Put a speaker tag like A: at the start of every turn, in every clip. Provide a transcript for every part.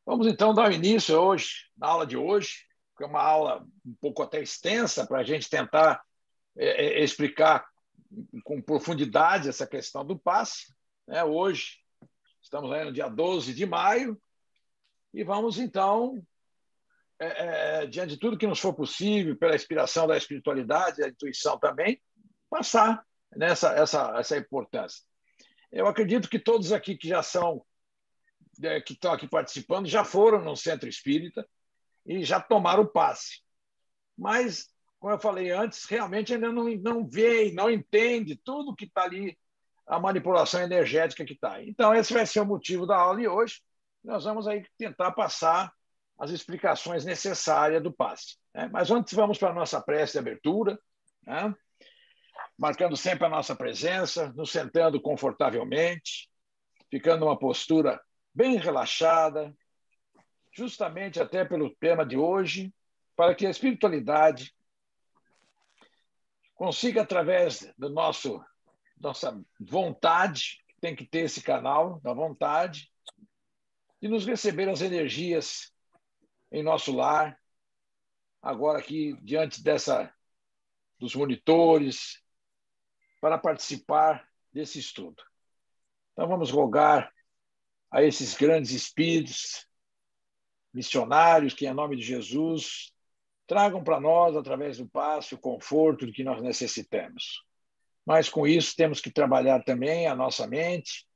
A: Vamos então dar início hoje, na aula de hoje, que é uma aula um pouco até extensa para a gente tentar explicar com profundidade essa questão do passe. Hoje, estamos aí no dia 12 de maio, e vamos então, diante de tudo que nos for possível, pela inspiração da espiritualidade, da intuição também, passar essa importância. Eu acredito que todos aqui que já são, que estão aqui participando, já foram no centro espírita e já tomaram o passe. Mas, como eu falei antes, realmente ainda não vê, não entende tudo que está ali, a manipulação energética que está. Então, esse vai ser o motivo da aula de hoje. Nós vamos aí tentar passar as explicações necessárias do passe. Mas antes, vamos para a nossa prece de abertura, marcando sempre a nossa presença, nos sentando confortavelmente, ficando numa postura bem relaxada, justamente até pelo tema de hoje, para que a espiritualidade consiga, através da nossa vontade, tem que ter esse canal da vontade, de nos receber as energias em nosso lar, agora aqui diante dos monitores, para participar desse estudo. Então vamos rogar a esses grandes espíritos missionários que, em nome de Jesus, tragam para nós, através do passe, o conforto de que nós necessitamos. Mas, com isso, temos que trabalhar também a nossa mente,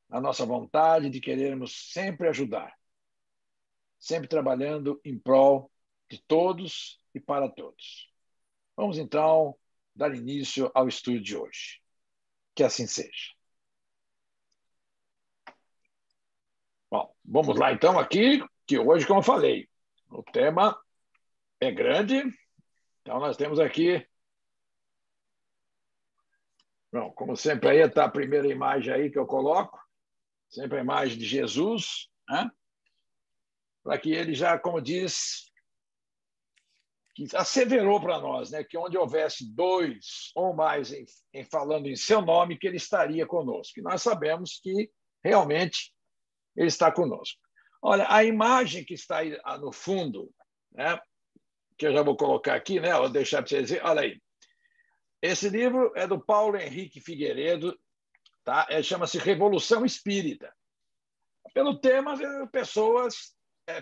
A: a nossa vontade de querermos sempre ajudar, sempre trabalhando em prol de todos e para todos. Vamos, então, dar início ao estudo de hoje. Que assim seja. Bom, vamos lá, então, aqui, que hoje, como eu falei, o tema é grande. Então, nós temos aqui, bom, como sempre, aí está a primeira imagem aí que eu coloco, sempre a imagem de Jesus, para que ele já, como diz, que asseverou para nós, que onde houvesse dois ou mais falando em seu nome, que ele estaria conosco. E nós sabemos que realmente ele está conosco. Olha, a imagem que está aí no fundo, que eu já vou colocar aqui, vou deixar para vocês verem, olha aí. Esse livro é do Paulo Henrique Figueiredo, tá? Chama-se Revolução Espírita. Pelo tema, pessoas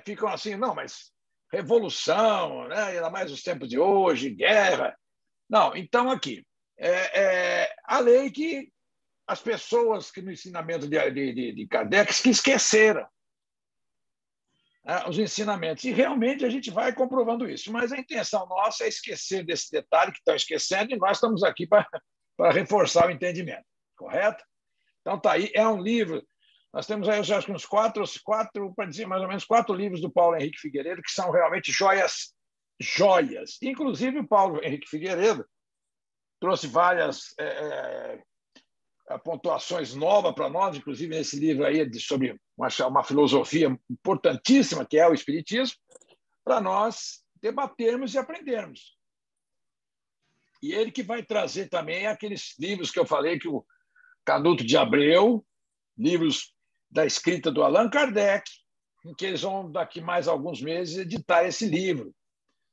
A: ficam assim, não, mas revolução, ainda mais nos tempos de hoje, guerra. Não, então aqui, a lei que as pessoas que no ensinamento de Kardec que esqueceram os ensinamentos. E realmente a gente vai comprovando isso. Mas a intenção nossa é esquecer desse detalhe que estão esquecendo, e nós estamos aqui para reforçar o entendimento. Correto? Então, está aí. É um livro. Nós temos aí, eu acho que uns quatro, para dizer mais ou menos, 4 livros do Paulo Henrique Figueiredo, que são realmente joias. Inclusive, o Paulo Henrique Figueiredo trouxe várias pontuações novas para nós, inclusive nesse livro aí sobre uma filosofia importantíssima, que é o Espiritismo, para nós debatermos e aprendermos. E ele que vai trazer também aqueles livros que eu falei, que o Canuto de Abreu, livros da escrita do Allan Kardec, em que eles vão, daqui mais alguns meses, editar esse livro.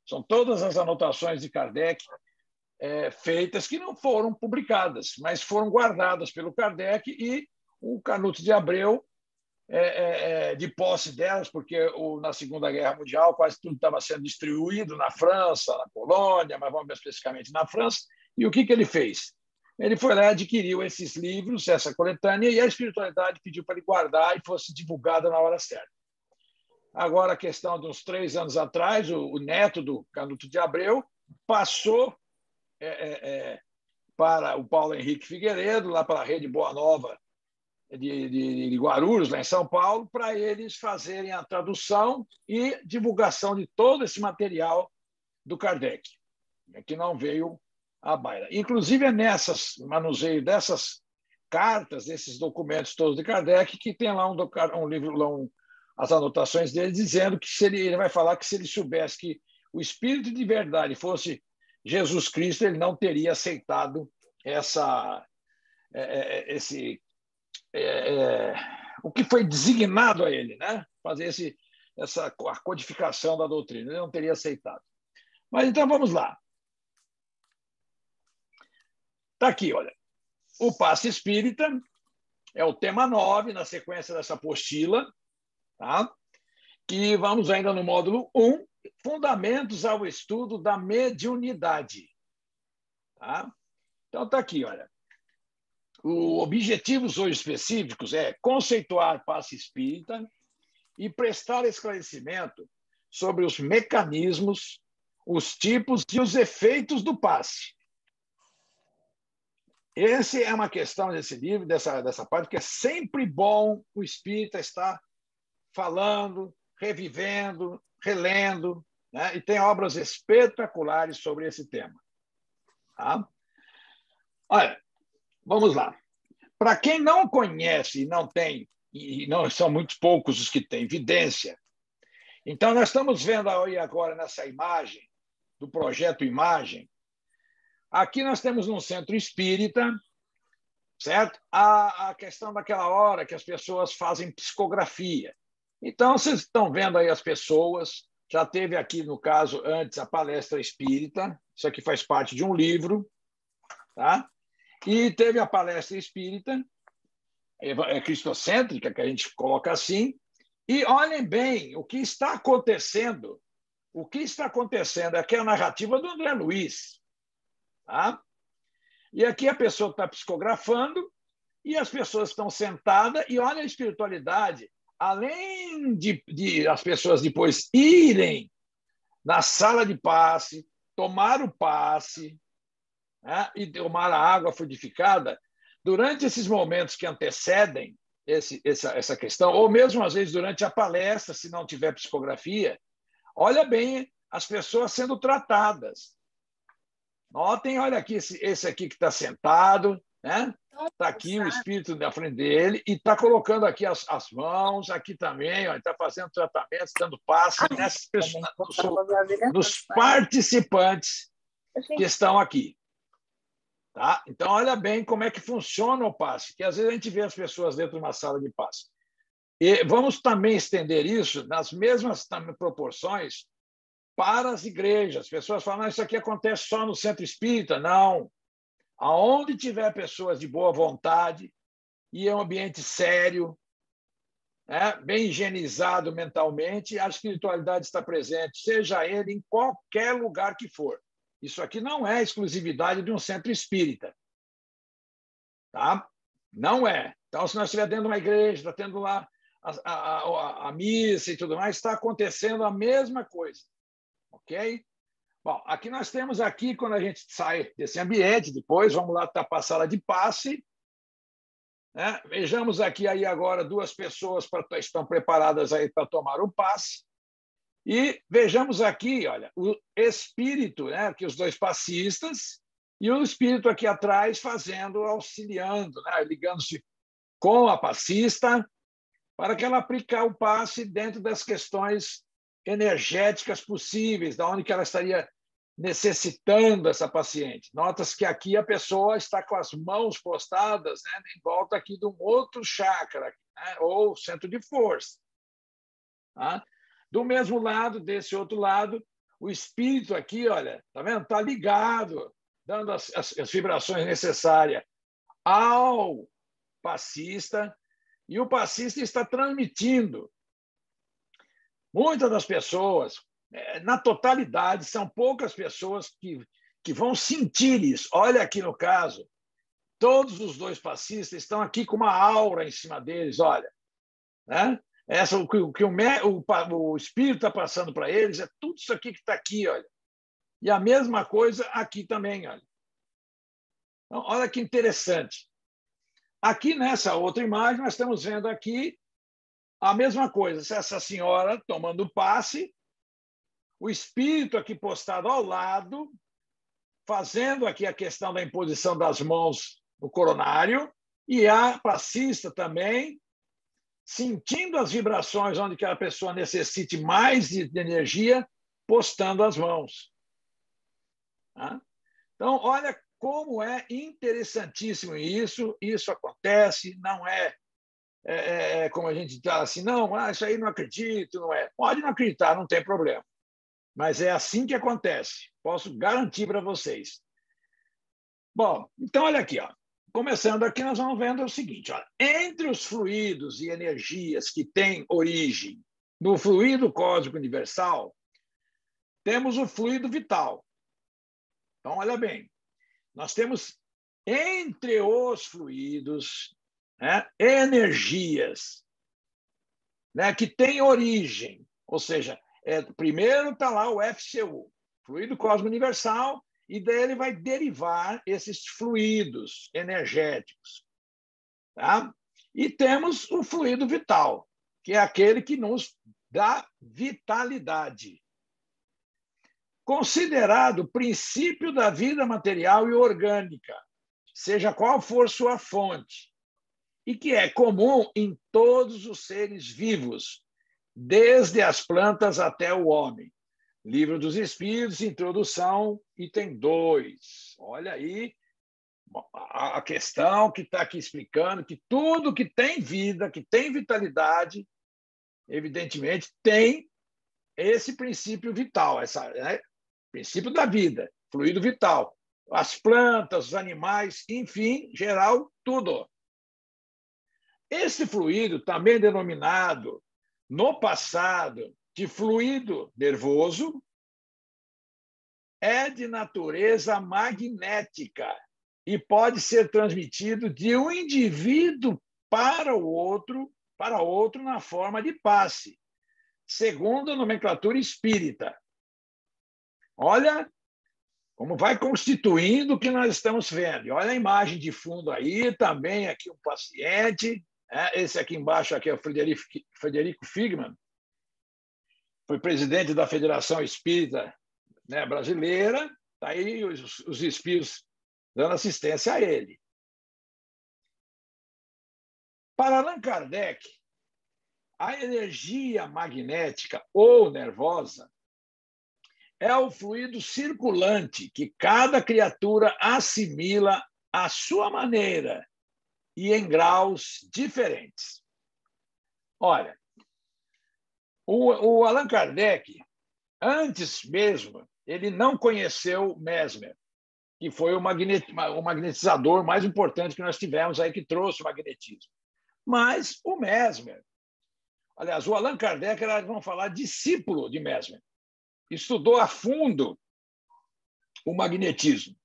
A: São todas as anotações de Kardec feitas que não foram publicadas, mas foram guardadas pelo Kardec, e o Canuto de Abreu, de posse delas, porque na Segunda Guerra Mundial quase tudo estava sendo distribuído na França, na Polônia, mas vamos especificamente na França. E o que ele fez? Ele foi lá e adquiriu esses livros, essa coletânea, e a espiritualidade pediu para ele guardar e fosse divulgada na hora certa. Agora, a questão de uns 3 anos atrás, o neto do Canuto de Abreu passou para o Paulo Henrique Figueiredo, lá para a Rede Boa Nova de Guarulhos, lá em São Paulo, para eles fazerem a tradução e divulgação de todo esse material do Kardec, que não veio à baila. Inclusive, é nessas manuseio dessas cartas, desses documentos todos de Kardec, que tem lá um livro, lá as anotações dele, dizendo que ele vai falar que se ele soubesse que o Espírito de verdade fosse Jesus Cristo, ele não teria aceitado o que foi designado a ele, né? Fazer a codificação da doutrina. Ele não teria aceitado. Mas então vamos lá. Está aqui, olha. O passe espírita é o tema 9, na sequência dessa apostila, tá? Que vamos ainda no módulo 1, Fundamentos ao Estudo da Mediunidade. Tá? Então, está aqui, olha. Os objetivos hoje específicos é conceituar passe espírita e prestar esclarecimento sobre os mecanismos, os tipos e os efeitos do passe. Essa é uma questão desse livro, dessa parte, que é sempre bom o espírita estar falando, revivendo, relendo, né? E tem obras espetaculares sobre esse tema. Tá? Olha, vamos lá. Para quem não conhece e não tem, e não são muito poucos os que têm evidência, então nós estamos vendo aí agora nessa imagem, do projeto Imagem, aqui nós temos um centro espírita, certo? A questão daquela hora que as pessoas fazem psicografia. Então, vocês estão vendo aí as pessoas, já teve aqui, no caso, antes, a palestra espírita, isso aqui faz parte de um livro, tá? E teve a palestra espírita, cristocêntrica, que a gente coloca assim, e olhem bem o que está acontecendo. O que está acontecendo aqui é a narrativa do André Luiz, tá? E aqui a pessoa está psicografando e as pessoas estão sentadas e olha a espiritualidade. Além de as pessoas depois irem na sala de passe, tomar o passe, né, e tomar a água fluidificada, durante esses momentos que antecedem essa questão, ou mesmo às vezes durante a palestra, se não tiver psicografia, olha bem as pessoas sendo tratadas. Notem, olha aqui, esse aqui que está sentado, né? Está aqui o espírito na frente dele e está colocando aqui as mãos, aqui também, está fazendo tratamentos, dando passe nessas pessoas, nos participantes que estão aqui. Tá? Então, olha bem como é que funciona o passe, que às vezes a gente vê as pessoas dentro de uma sala de passe. E vamos também estender isso nas mesmas proporções para as igrejas. As pessoas falam, isso aqui acontece só no centro espírita. Não. Aonde tiver pessoas de boa vontade e é um ambiente sério, né, bem higienizado mentalmente, a espiritualidade está presente, seja ele em qualquer lugar que for. Isso aqui não é exclusividade de um centro espírita. Tá? Não é. Então, se nós estiver dentro de uma igreja, está tendo lá a missa e tudo mais, está acontecendo a mesma coisa. Ok? Bom, aqui nós temos aqui, quando a gente sai desse ambiente, depois vamos lá para a sala de passe. Né? Vejamos aqui aí agora duas pessoas estão preparadas aí para tomar o passe. E vejamos aqui, olha, o espírito, né? Aqui os dois passistas, e o espírito aqui atrás fazendo, auxiliando, né? Ligando-se com a passista para que ela aplicar o passe dentro das questões energéticas possíveis, da onde que ela estaria necessitando essa paciente. Nota-se que aqui a pessoa está com as mãos postadas, né, em volta aqui de um outro chakra, né, ou centro de força. Tá? Do mesmo lado, desse outro lado, o espírito aqui, olha, tá vendo? Está ligado, dando as vibrações necessárias ao passista, e o passista está transmitindo. Muitas das pessoas, na totalidade, são poucas pessoas que vão sentir isso. Olha aqui no caso, todos os dois passistas estão aqui com uma aura em cima deles, olha. Né? O que o espírito está passando para eles é tudo isso aqui que está aqui, olha. E a mesma coisa aqui também, olha. Então, olha que interessante. Aqui nessa outra imagem, nós estamos vendo aqui a mesma coisa. Essa senhora tomando passe, o espírito aqui postado ao lado, fazendo aqui a questão da imposição das mãos no coronário, e a passista também, sentindo as vibrações onde que a pessoa necessite mais de energia, postando as mãos. Tá? Então, olha como é interessantíssimo isso. Isso acontece, não é como a gente está assim, não, isso aí não acredito, não é. Pode não acreditar, não tem problema. Mas é assim que acontece. Posso garantir para vocês. Bom, então olha aqui, ó. Começando aqui, nós vamos vendo o seguinte, ó. Entre os fluidos e energias que têm origem no fluido cósmico universal, temos o fluido vital. Então, olha bem, nós temos entre os fluidos, né, energias, né, que têm origem, ou seja, primeiro está lá o FCU, fluido cósmico universal, e dele vai derivar esses fluidos energéticos. Tá? E temos o fluido vital, que é aquele que nos dá vitalidade. Considerado princípio da vida material e orgânica, seja qual for sua fonte, e que é comum em todos os seres vivos, desde as plantas até o homem. Livro dos Espíritos, introdução, item 2. Olha aí a questão que está aqui explicando que tudo que tem vida, que tem vitalidade, evidentemente, tem esse princípio vital, princípio da vida, fluido vital. As plantas, os animais, enfim, geral, tudo. Esse fluido, também denominado no passado de fluido nervoso, é de natureza magnética e pode ser transmitido de um indivíduo para outro na forma de passe, segundo a nomenclatura espírita. Olha como vai constituindo o que nós estamos vendo. E olha a imagem de fundo aí, também aqui um paciente. Esse aqui embaixo aqui é o Frederico Figman, foi presidente da Federação Espírita, né, brasileira. Está aí os espíritos dando assistência a ele. Para Allan Kardec, a energia magnética ou nervosa é o fluido circulante que cada criatura assimila à sua maneira e em graus diferentes. Olha, o Allan Kardec, antes mesmo, ele não conheceu Mesmer, que foi o magnetizador mais importante que nós tivemos aí, que trouxe o magnetismo. Mas o Mesmer, aliás, o Allan Kardec era, vamos falar, discípulo de Mesmer, estudou a fundo o magnetismo.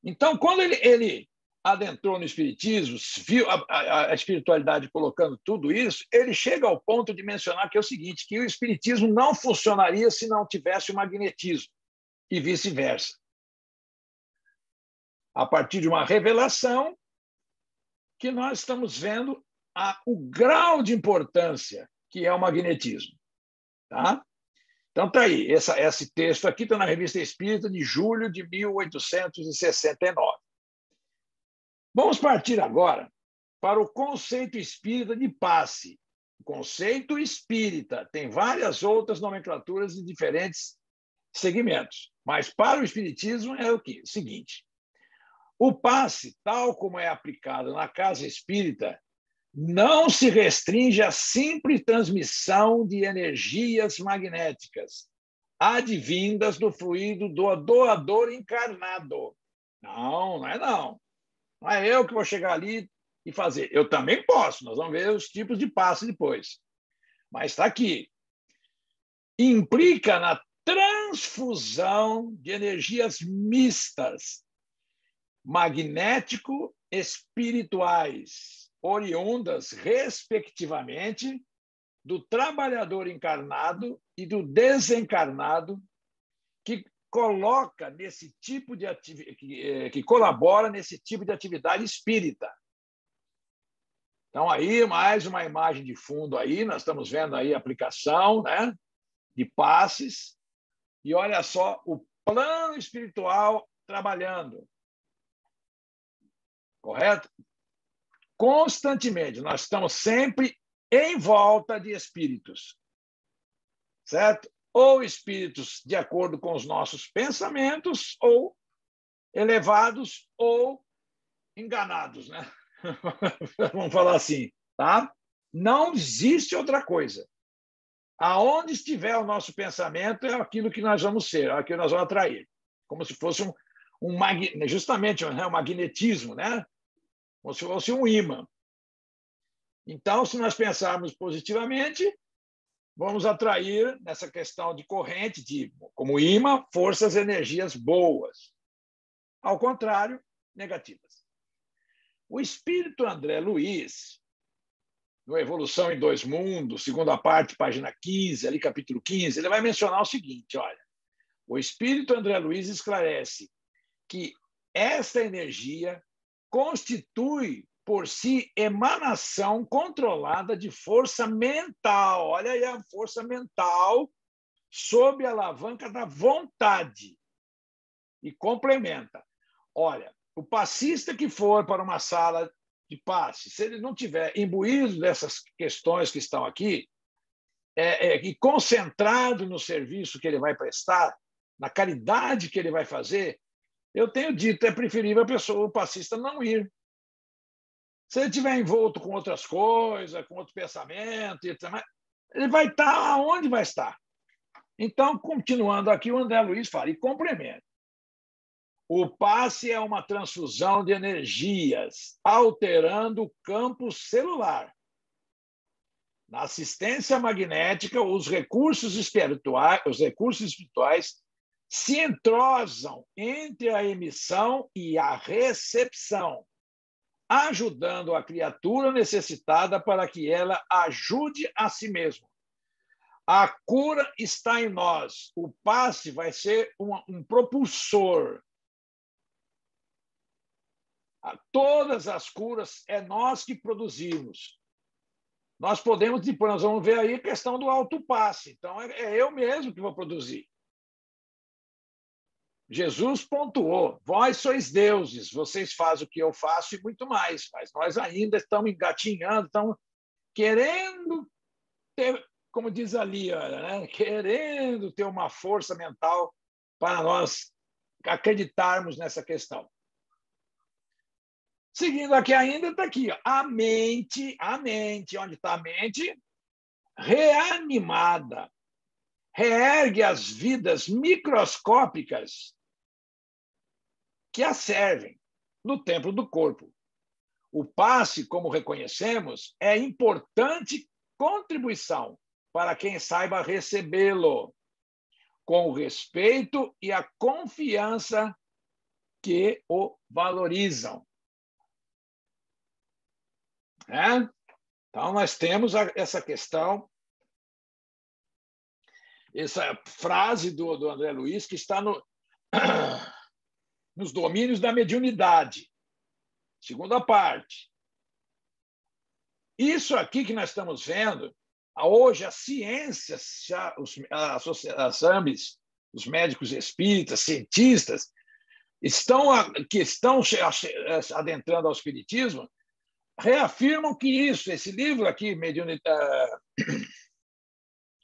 A: Então, quando ele adentrou no espiritismo, viu a espiritualidade colocando tudo isso, ele chega ao ponto de mencionar que é o seguinte, que o espiritismo não funcionaria se não tivesse o magnetismo, e vice-versa. A partir de uma revelação que nós estamos vendo o grau de importância que é o magnetismo. Tá? Então, está aí. Esse texto aqui está na Revista Espírita de julho de 1869. Vamos partir agora para o conceito espírita de passe. O conceito espírita tem várias outras nomenclaturas de diferentes segmentos, mas para o espiritismo é o seguinte: o passe, tal como é aplicado na casa espírita, não se restringe à simples transmissão de energias magnéticas advindas do fluido do doador encarnado. Não é não. Não é eu que vou chegar ali e fazer. Eu também posso, nós vamos ver os tipos de passe depois. Mas está aqui. Implica na transfusão de energias mistas, magnético-espirituais, oriundas, respectivamente, do trabalhador encarnado e do desencarnado, que coloca nesse tipo de que colabora nesse tipo de atividade espírita. Então, aí, mais uma imagem de fundo aí, nós estamos vendo aí a aplicação, né, de passes, e olha só o plano espiritual trabalhando. Correto? Constantemente, nós estamos sempre em volta de espíritos, certo? Ou espíritos de acordo com os nossos pensamentos, ou elevados, ou enganados, né? Vamos falar assim, Tá? Não existe outra coisa. Aonde estiver o nosso pensamento é aquilo que nós vamos ser, é aquilo que nós vamos atrair. Como se fosse justamente um magnetismo, né? Como se fosse um ímã. Então, se nós pensarmos positivamente, vamos atrair, nessa questão de corrente, como ímã, forças e energias boas. Ao contrário, negativas. O espírito André Luiz, no Evolução em Dois Mundos, segunda parte, página 15, ali capítulo 15, ele vai mencionar o seguinte, olha, o espírito André Luiz esclarece que esta energia constitui por si emanação controlada de força mental. Olha aí a força mental sob a alavanca da vontade. E complementa. Olha, o passista que for para uma sala de passe, se ele não tiver imbuído dessas questões que estão aqui, e concentrado no serviço que ele vai prestar, na caridade que ele vai fazer, eu tenho dito, é preferível o passista não ir. Se ele estiver envolto com outras coisas, com outro pensamento, ele vai estar aonde vai estar. Então, continuando aqui, o André Luiz fala, e complementa. O passe é uma transfusão de energias, alterando o campo celular. Na assistência magnética, os recursos espirituais se entrosam entre a emissão e a recepção, ajudando a criatura necessitada para que ela ajude a si mesma. A cura está em nós. O passe vai ser um propulsor. Todas as curas é nós que produzimos. Nós podemos, depois nós vamos ver aí a questão do autopasse. Então, é eu mesmo que vou produzir. Jesus pontuou, vós sois deuses, vocês fazem o que eu faço e muito mais, mas nós ainda estamos engatinhando, estamos querendo ter, como diz ali, né? Querendo ter uma força mental para nós acreditarmos nessa questão. Seguindo aqui ainda, está aqui, ó, a mente, onde está a mente? Reanimada, reergue as vidas microscópicas que a servem no templo do corpo. O passe, como reconhecemos, é importante contribuição para quem saiba recebê-lo, com o respeito e a confiança que o valorizam. Então, nós temos essa questão, essa frase do André Luiz, que está nos domínios da mediunidade, segunda parte. Isso aqui que nós estamos vendo, hoje as ciências, as AMES, os médicos espíritas, cientistas, que estão adentrando ao espiritismo, reafirmam que esse livro aqui,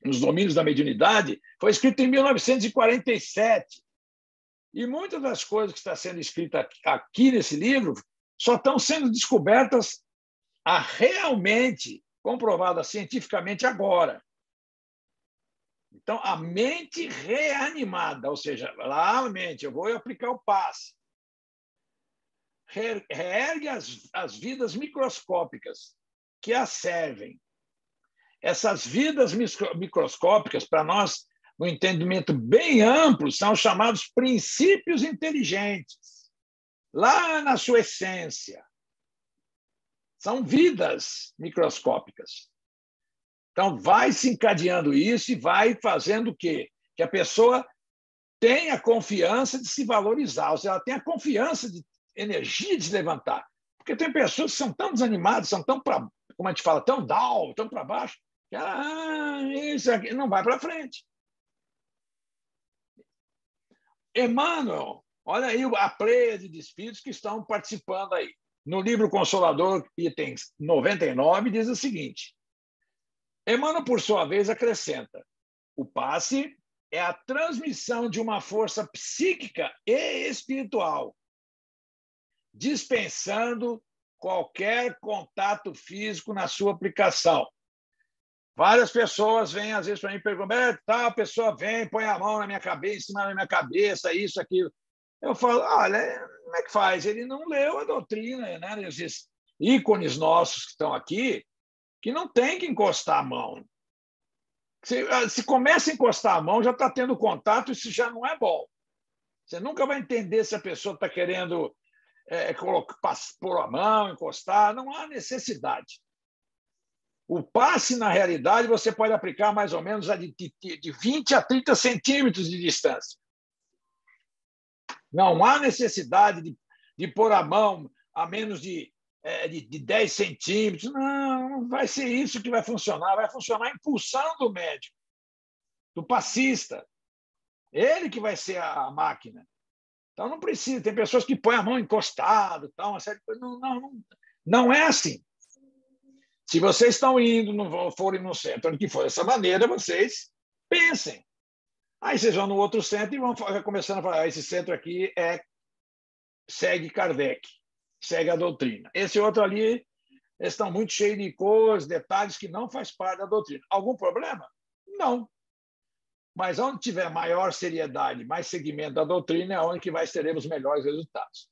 A: Nos Domínios da Mediunidade, foi escrito em 1947. E muitas das coisas que estão sendo escritas aqui nesse livro só estão sendo descobertas realmente comprovadas cientificamente agora. Então, a mente reanimada, ou seja, lá a mente, eu vou aplicar o passe. Reergue as vidas microscópicas que a servem. Essas vidas microscópicas, para nós, no entendimento bem amplo, são chamados princípios inteligentes, lá na sua essência. São vidas microscópicas. Então, vai se encadeando isso e vai fazendo o quê? Que a pessoa tenha confiança de se valorizar, ou seja, ela tenha confiança de energia de se levantar. Porque tem pessoas que são tão desanimadas, são tão, como a gente fala, tão down, tão para baixo, que isso aqui não vai para frente. Emmanuel, olha aí a pleiade de espíritos que estão participando aí. No livro Consolador, item 99, diz o seguinte: Emmanuel, por sua vez, acrescenta: o passe é a transmissão de uma força psíquica e espiritual, dispensando qualquer contato físico na sua aplicação. Várias pessoas vêm, às vezes, para mim e perguntam, tal pessoa vem, põe a mão na minha cabeça, em cima da minha cabeça, isso, aquilo. Eu falo, olha, como é que faz? Ele não leu a doutrina, né? Esses ícones nossos que estão aqui, que não tem que encostar a mão. Se começa a encostar a mão, já está tendo contato, isso já não é bom. Você nunca vai entender se a pessoa está querendo pôr a mão, encostar, não há necessidade. O passe, na realidade, você pode aplicar mais ou menos de 20 a 30 centímetros de distância. Não há necessidade de pôr a mão a menos de 10 centímetros. Não vai ser isso que vai funcionar. Vai funcionar a impulsão do médico, do passista. Ele que vai ser a máquina. Então, não precisa. Tem pessoas que põem a mão encostada, tal, uma série de coisas. Não é assim. Se vocês estão indo, não forem no centro, que for dessa maneira, vocês pensem. Aí vocês vão no outro centro e vão começando a falar, esse centro aqui segue Kardec, segue a doutrina. Esse outro ali, eles estão muito cheios de coisas, detalhes que não faz parte da doutrina. Algum problema? Não. Mas onde tiver maior seriedade, mais segmento da doutrina, é onde que teremos melhores resultados.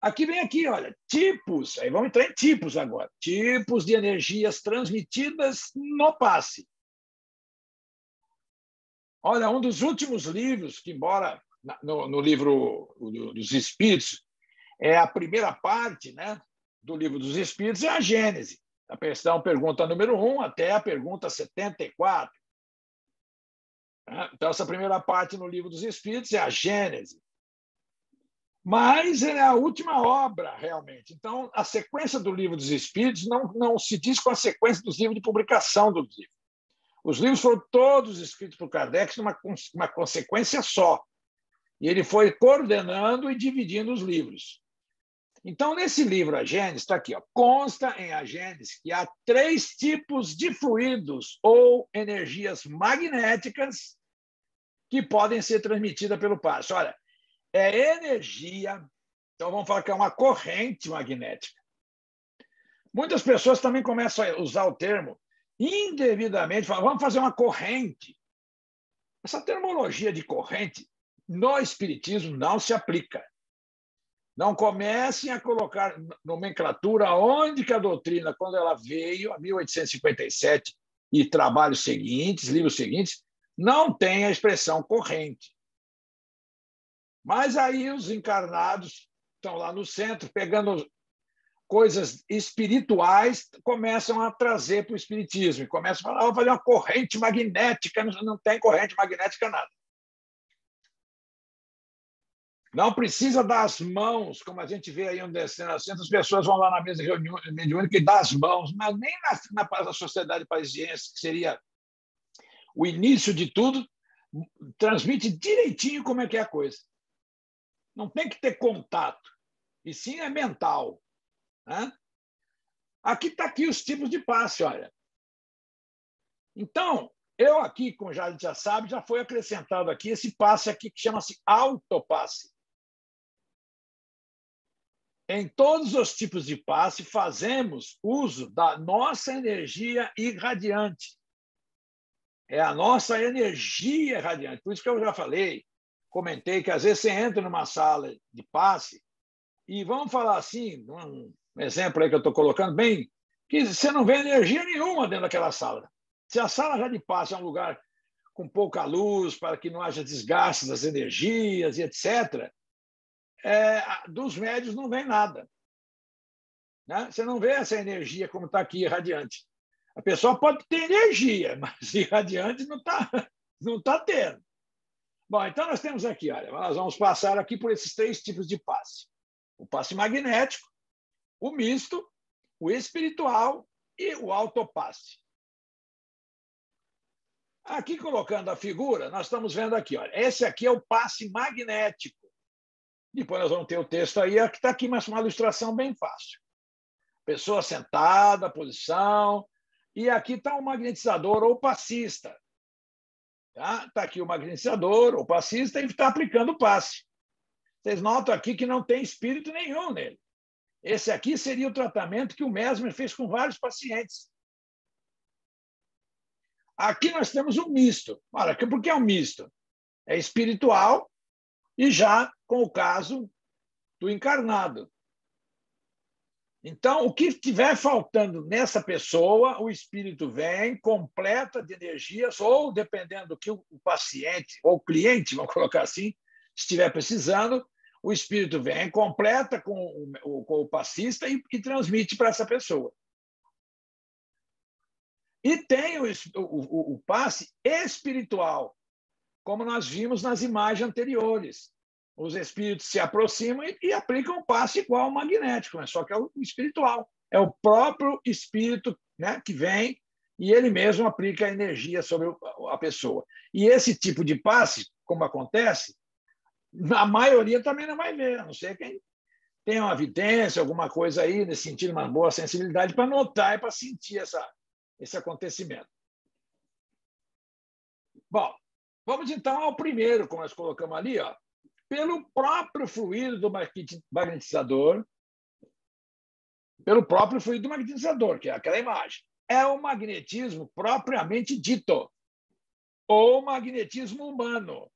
A: Aqui vem aqui, olha, tipos, aí vamos entrar em tipos agora, tipos de energias transmitidas no passe. Olha, um dos últimos livros, que embora no livro dos Espíritos, é a primeira parte, né, do livro dos Espíritos, é a Gênese. A questão, pergunta número 1 até a pergunta 74. Então, essa primeira parte no livro dos Espíritos é a Gênese. Mas é a última obra, realmente. Então, a sequência do livro dos Espíritos não se diz com a sequência dos livros de publicação dos livros. Os livros foram todos escritos por Kardec numa consequência só. E ele foi coordenando e dividindo os livros. Então, nesse livro, A Gênese, está aqui, ó, consta em A Gênese que há 3 tipos de fluidos ou energias magnéticas que podem ser transmitidas pelo passe. Olha, é energia, então vamos falar que é uma corrente magnética. Muitas pessoas também começam a usar o termo indevidamente, falam, vamos fazer uma corrente. Essa terminologia de corrente no espiritismo não se aplica. Não comecem a colocar nomenclatura onde que a doutrina, quando ela veio, em 1857, e trabalhos seguintes, livros seguintes, não tem a expressão corrente. Mas aí os encarnados estão lá no centro, pegando coisas espirituais, começam a trazer para o espiritismo. E começam a falar, vamos fazer uma corrente magnética. Não tem corrente magnética nada. Não precisa dar as mãos, como a gente vê aí onde as pessoas vão lá na mesa de reunião mediúnica e dá as mãos, mas nem na Sociedade Parisiense, que seria o início de tudo, transmite direitinho como é que é a coisa. Não tem que ter contato, e sim é mental. Né? Aqui está aqui os tipos de passe, olha. Então, eu aqui, como já sabe, já foi acrescentado aqui esse passe aqui que chama-se autopasse. Em todos os tipos de passe, fazemos uso da nossa energia irradiante. É a nossa energia irradiante. Por isso que eu já falei, comentei que às vezes você entra numa sala de passe e vamos falar assim, um exemplo aí que eu estou colocando bem, que você não vê energia nenhuma dentro daquela sala. Se a sala já de passe é um lugar com pouca luz, para que não haja desgaste das energias e etc., dos médios não vem nada. Né? Você não vê essa energia como está aqui, irradiante. A pessoa pode ter energia, mas irradiante não tá tendo. Bom, então nós temos aqui, olha, nós vamos passar aqui por esses 3 tipos de passe. O passe magnético, o misto, o espiritual e o autopasse. Aqui, colocando a figura, nós estamos vendo aqui, olha, esse aqui é o passe magnético. Depois nós vamos ter o texto aí, que está aqui, mas uma ilustração bem fácil. Pessoa sentada, posição, e aqui está o magnetizador ou passista. Tá aqui o magnetizador ou passista e está aplicando o passe. Vocês notam aqui que não tem espírito nenhum nele. Esse aqui seria o tratamento que o Mesmer fez com vários pacientes. Aqui nós temos um misto. Olha, por que é um misto? É espiritual e já com o caso do encarnado. Então, o que estiver faltando nessa pessoa, o espírito vem, completa de energias, ou dependendo do que o paciente, ou o cliente, vamos colocar assim, estiver precisando, o espírito vem, completa com o passista e transmite para essa pessoa. E tem o passe espiritual, como nós vimos nas imagens anteriores. Os espíritos se aproximam e aplicam o passe igual ao magnético, só que é o espiritual. É o próprio espírito, né, que vem e ele mesmo aplica a energia sobre a pessoa. E esse tipo de passe, como acontece, a maioria também não vai ver, a não ser quem tem uma vidência, alguma coisa aí, nesse sentido, uma boa sensibilidade para notar e para sentir esse acontecimento. Bom, vamos então ao primeiro, como nós colocamos ali, ó, pelo próprio fluido do magnetizador, que é aquela imagem. É o magnetismo propriamente dito, ou magnetismo humano,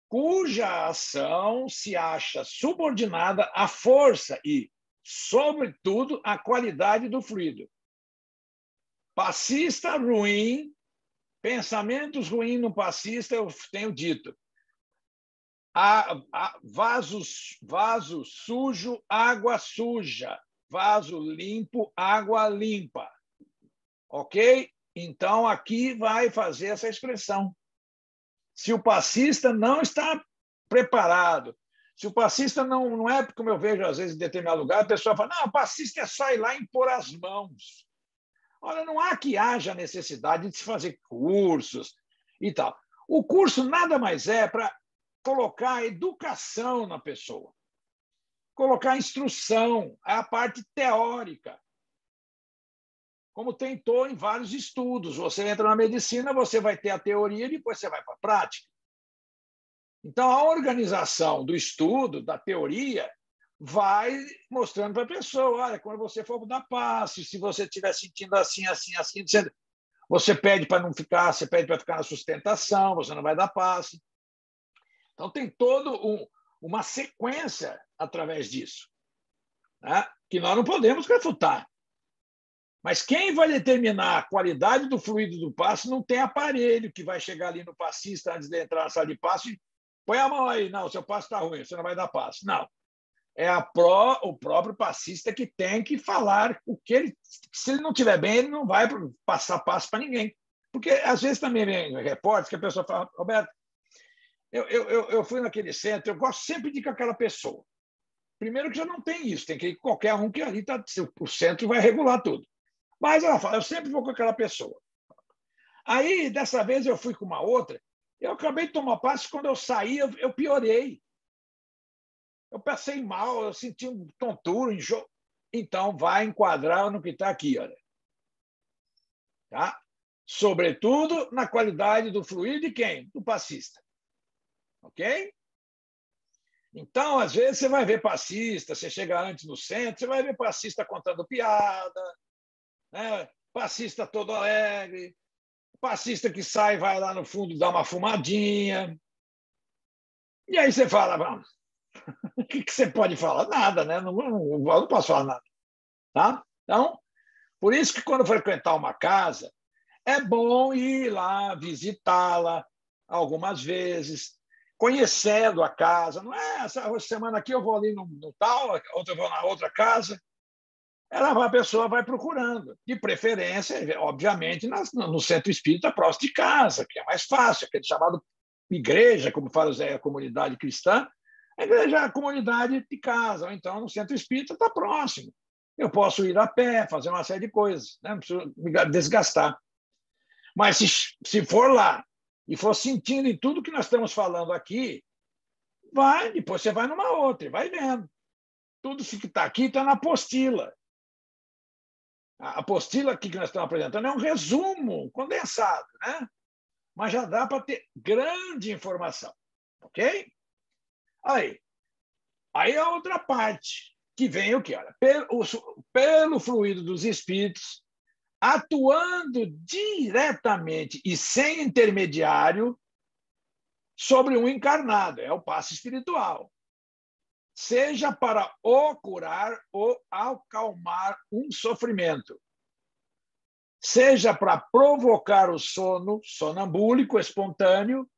A: cuja ação se acha subordinada à força e, sobretudo, à qualidade do fluido. Passista ruim, pensamentos ruins no passista, eu tenho dito. Vaso sujo, água suja. Vaso limpo, água limpa. Ok? Então, aqui vai fazer essa expressão. Se o passista não está preparado, se o passista não é, como eu vejo às vezes em determinado lugar, a pessoa fala, não, o passista é só ir lá e impor as mãos. Olha, não há que haja necessidade de se fazer cursos e tal. O curso nada mais é para colocar educação na pessoa, colocar instrução, é a parte teórica. Como tentou em vários estudos. Você entra na medicina, você vai ter a teoria e depois você vai para a prática. Então, a organização do estudo, da teoria, vai mostrando para a pessoa, olha, quando você for dar passe, se você estiver sentindo assim, você pede para não ficar, você pede para ficar na sustentação, você não vai dar passe. Então, tem toda uma sequência através disso, né? Que nós não podemos refutar. Mas quem vai determinar a qualidade do fluido do passe não tem aparelho que vai chegar ali no passista antes de entrar na sala de passe. Põe a mão aí, não, seu passe está ruim, você não vai dar passe. Não. É o próprio passista que tem que falar o que ele. Se ele não estiver bem, ele não vai passar passe para ninguém. Porque às vezes também vem repórteres que a pessoa fala, Roberto, eu fui naquele centro, eu gosto sempre de ir com aquela pessoa. Primeiro que já não tem isso, tem que ir com qualquer um que ali tá, o centro vai regular tudo. Mas ela fala, eu sempre vou com aquela pessoa. Aí, dessa vez, eu fui com uma outra, eu acabei de tomar passe, quando eu saí, eu piorei. Eu passei mal, eu senti um tontura, enjoo. Então, vai enquadrar no que está aqui, olha. Tá? Sobretudo na qualidade do fluido de quem? Do passista. Ok? Então, às vezes, você vai ver passista, você chega antes no centro, você vai ver passista contando piada, né? Passista todo alegre, passista que sai e vai lá no fundo dar uma fumadinha. E aí você fala, vamos, o que você pode falar? Nada, né? Não posso falar nada. Tá? Então, por isso que quando frequentar uma casa, é bom ir lá, visitá-la algumas vezes, conhecendo a casa. Não é essa semana aqui eu vou ali no tal, outra eu vou na outra casa. A pessoa vai procurando, de preferência, obviamente, no centro espírita próximo de casa, que é mais fácil, aquele chamado igreja, como fala a comunidade cristã, a igreja é a comunidade de casa, ou então no centro espírita está próximo. Eu posso ir a pé, fazer uma série de coisas, né? Não preciso me desgastar. Mas se for lá e for sentindo em tudo que nós estamos falando aqui, vai, depois você vai numa outra e vai vendo. Tudo que está aqui está na apostila. A apostila aqui que nós estamos apresentando é um resumo condensado, né? Mas já dá para ter grande informação, ok? Aí a outra parte, que vem o quê? Olha, pelo fluido dos espíritos, atuando diretamente e sem intermediário sobre um encarnado, é o passe espiritual. Seja para o curar ou acalmar um sofrimento, seja para provocar o sono sonambúlico espontâneo,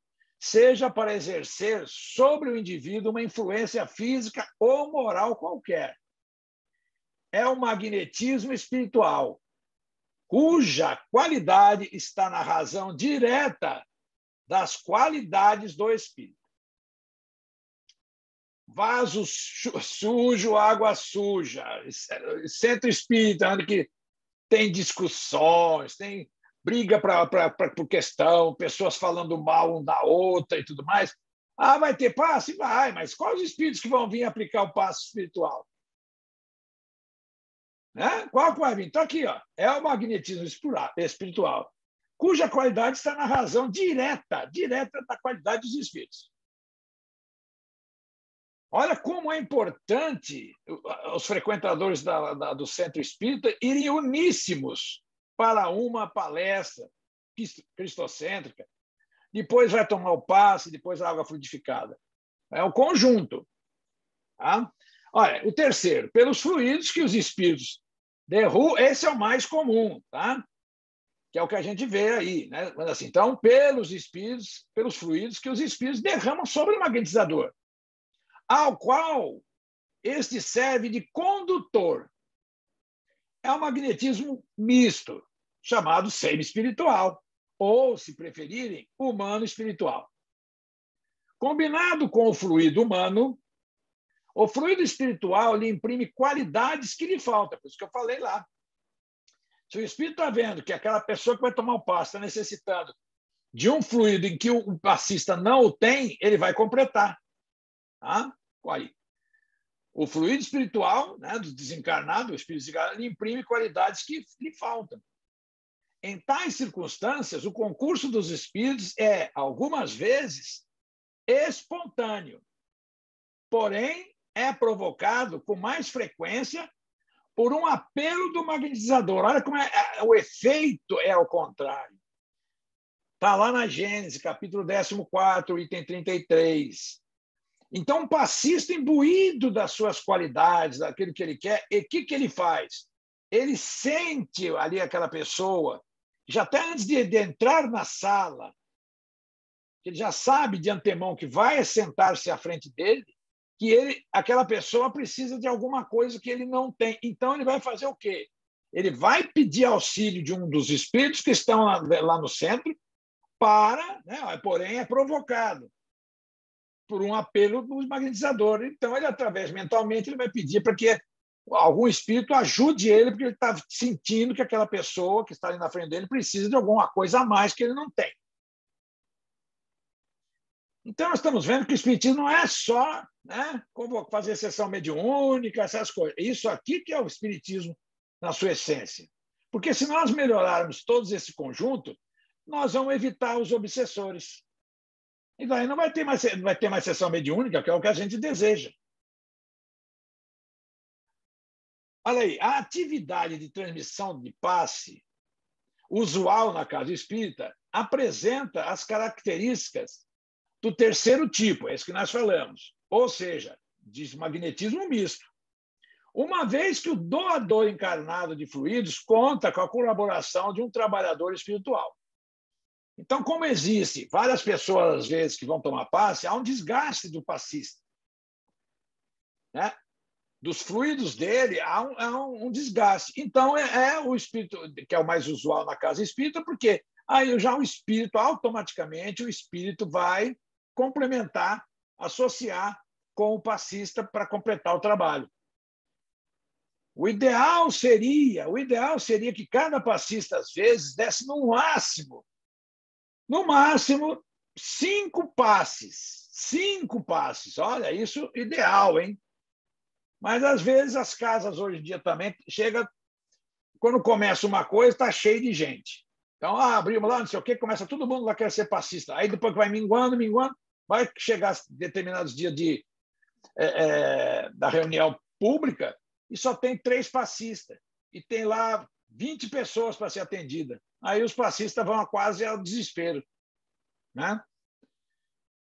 A: seja para exercer sobre o indivíduo uma influência física ou moral qualquer. É o magnetismo espiritual, cuja qualidade está na razão direta das qualidades do espírito. Vaso sujo, água suja, centro espírita, onde que tem discussões, tem briga por questão, pessoas falando mal um da outra e tudo mais. Ah, vai ter passe? Vai, mas quais os espíritos que vão vir aplicar o passe espiritual? Né? Qual que vai vir? Então, aqui, ó, é o magnetismo espiritual, cuja qualidade está na razão direta da qualidade dos espíritos. Olha como é importante os frequentadores do Centro Espírita irem uníssimos para uma palestra cristocêntrica, depois vai tomar o passe, depois a água fluidificada. É um conjunto. Tá? Olha, o terceiro, pelos fluidos que os espíritos derramam, esse é o mais comum, tá? Que é o que a gente vê aí. Né? Mas, assim, então, pelos espíritos, pelos fluidos que os espíritos derramam sobre o magnetizador, ao qual este serve de condutor. É um magnetismo misto, chamado semi-espiritual, ou, se preferirem, humano-espiritual. Combinado com o fluido humano, o fluido espiritual lhe imprime qualidades que lhe faltam, por isso que eu falei lá. Se o espírito está vendo que aquela pessoa que vai tomar o passe está necessitando de um fluido em que o passista não o tem, ele vai completar. Tá? Aí. O fluido espiritual, né, do desencarnado, o espírito desencarnado, ele imprime qualidades que lhe faltam. Em tais circunstâncias, o concurso dos espíritos é, algumas vezes, espontâneo, porém é provocado com mais frequência por um apelo do magnetizador. Olha como o efeito é ao contrário. Está lá na Gênesis, capítulo 14, item 33. Então, um passista imbuído das suas qualidades, daquilo que ele quer, e o que ele faz? Ele sente ali aquela pessoa, já até antes de entrar na sala, ele já sabe de antemão que vai sentar-se à frente dele, que aquela pessoa precisa de alguma coisa que ele não tem. Então, ele vai fazer o quê? Ele vai pedir auxílio de um dos espíritos que estão lá no centro, porém é provocado por um apelo do magnetizador. Então, ele, através mentalmente, ele vai pedir para que algum espírito ajude ele, porque ele está sentindo que aquela pessoa que está ali na frente dele precisa de alguma coisa a mais que ele não tem. Então, nós estamos vendo que o espiritismo não é só, né, como fazer sessão mediúnica, essas coisas. Isso aqui que é o espiritismo na sua essência. Porque se nós melhorarmos todos esse conjunto, nós vamos evitar os obsessores. E daí não vai ter mais sessão mediúnica, que é o que a gente deseja. Olha aí, a atividade de transmissão de passe, usual na casa espírita, apresenta as características do terceiro tipo, é isso que nós falamos, ou seja, de magnetismo misto. Uma vez que o doador encarnado de fluidos conta com a colaboração de um trabalhador espiritual. Então, como existe várias pessoas, às vezes, que vão tomar passe, há um desgaste do passista. Né? Dos fluidos dele, há um desgaste. Então, o espírito, que é o mais usual na casa espírita, porque aí já o espírito, automaticamente, o espírito vai complementar, associar com o passista para completar o trabalho. O ideal seria que cada passista, às vezes, desse no máximo 5 passes. 5 passes. Olha, isso ideal, hein? Mas, às vezes, as casas hoje em dia também quando começa uma coisa, está cheio de gente. Então, abrimos lá, não sei o quê, começa todo mundo lá querer ser passista. Aí, depois que vai minguando, vai chegar determinados dias da reunião pública e só tem 3 passistas. E tem lá 20 pessoas para ser atendida. Aí os passistas vão quase ao desespero, né?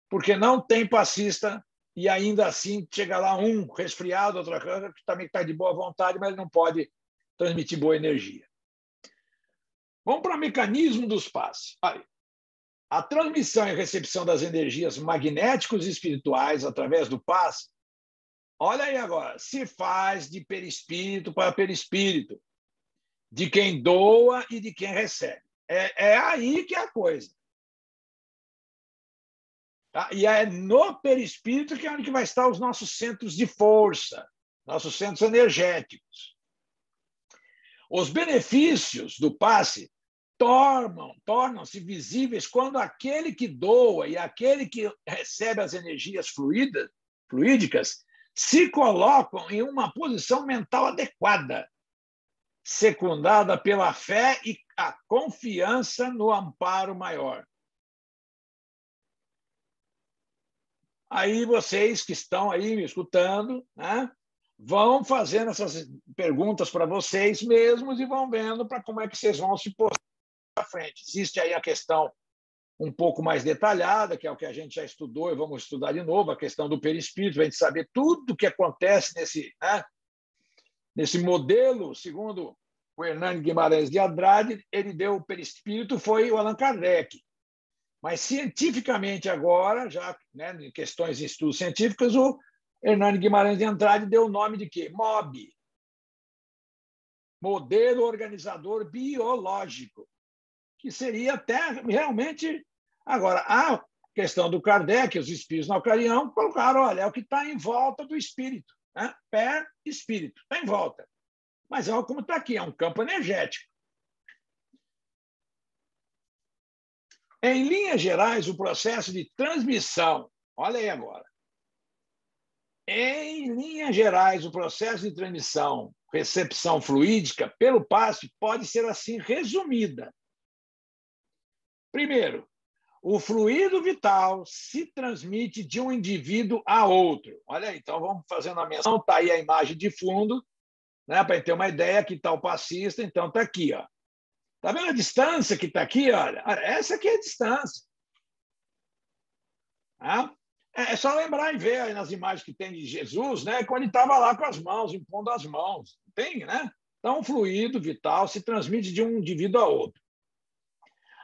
A: Porque não tem passista e ainda assim chega lá um resfriado, outra coisa, que também está de boa vontade, mas não pode transmitir boa energia. Vamos para o mecanismo dos passes. Olha, a transmissão e recepção das energias magnéticos e espirituais através do passe, olha aí agora, se faz de perispírito para perispírito, de quem doa e de quem recebe. É aí que é a coisa. Tá? E é no perispírito que é onde vai estar os nossos centros de força, nossos centros energéticos. Os benefícios do passe tornam-se visíveis quando aquele que doa e aquele que recebe as energias fluídicas se colocam em uma posição mental adequada, secundada pela fé e a confiança no amparo maior. Aí vocês que estão aí me escutando, né, vão fazendo essas perguntas para vocês mesmos e vão vendo para como é que vocês vão se pôr à frente. Existe aí a questão um pouco mais detalhada, que é o que a gente já estudou e vamos estudar de novo, a questão do perispírito, a gente saber tudo o que acontece nesse modelo, segundo o Hernani Guimarães de Andrade, ele deu o perispírito, foi o Allan Kardec. Mas cientificamente agora, já em questões de estudos científicos, o Hernani Guimarães de Andrade deu o nome de quê? MOB. Modelo Organizador Biológico, que seria até realmente... Agora, a questão do Kardec, os espíritos naucarianos colocaram, olha, é o que está em volta do espírito, né? Pé-espírito, está em volta. Mas é como está aqui, é um campo energético. Em linhas gerais, o processo de transmissão, olha aí agora. Em linhas gerais, o processo de transmissão, recepção fluídica pelo passe pode ser assim resumida. Primeiro, o fluido vital se transmite de um indivíduo a outro. Olha aí, então vamos fazendo a menção, está aí a imagem de fundo, né, para ter uma ideia, aqui está o passista, então está aqui, ó. Está vendo a distância que está aqui? Olha, essa aqui é a distância. Tá? É só lembrar e ver aí nas imagens que tem de Jesus, né, quando ele estava lá com as mãos, impondo as mãos. Tem, né? Então, o fluido vital se transmite de um indivíduo a outro.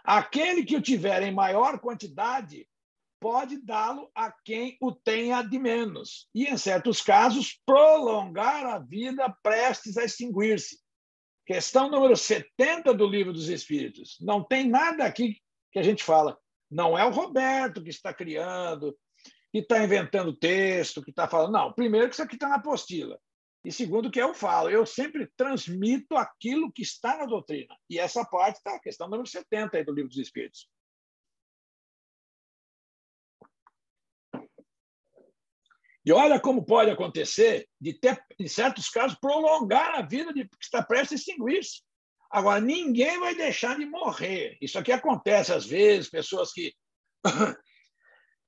A: Aquele que o tiver em maior quantidade pode dá-lo a quem o tenha de menos. E, em certos casos, prolongar a vida prestes a extinguir-se. Questão número 70 do Livro dos Espíritos. Não tem nada aqui que a gente fala. Não é o Roberto que está criando, que está inventando texto, que está falando. Não, primeiro que isso aqui está na apostila. E segundo que eu falo, eu sempre transmito aquilo que está na doutrina. E essa parte está a questão número 70 aí do Livro dos Espíritos. E olha como pode acontecer de ter, em certos casos, prolongar a vida de que está prestes a extinguir-se. Agora, ninguém vai deixar de morrer. Isso aqui acontece às vezes, pessoas que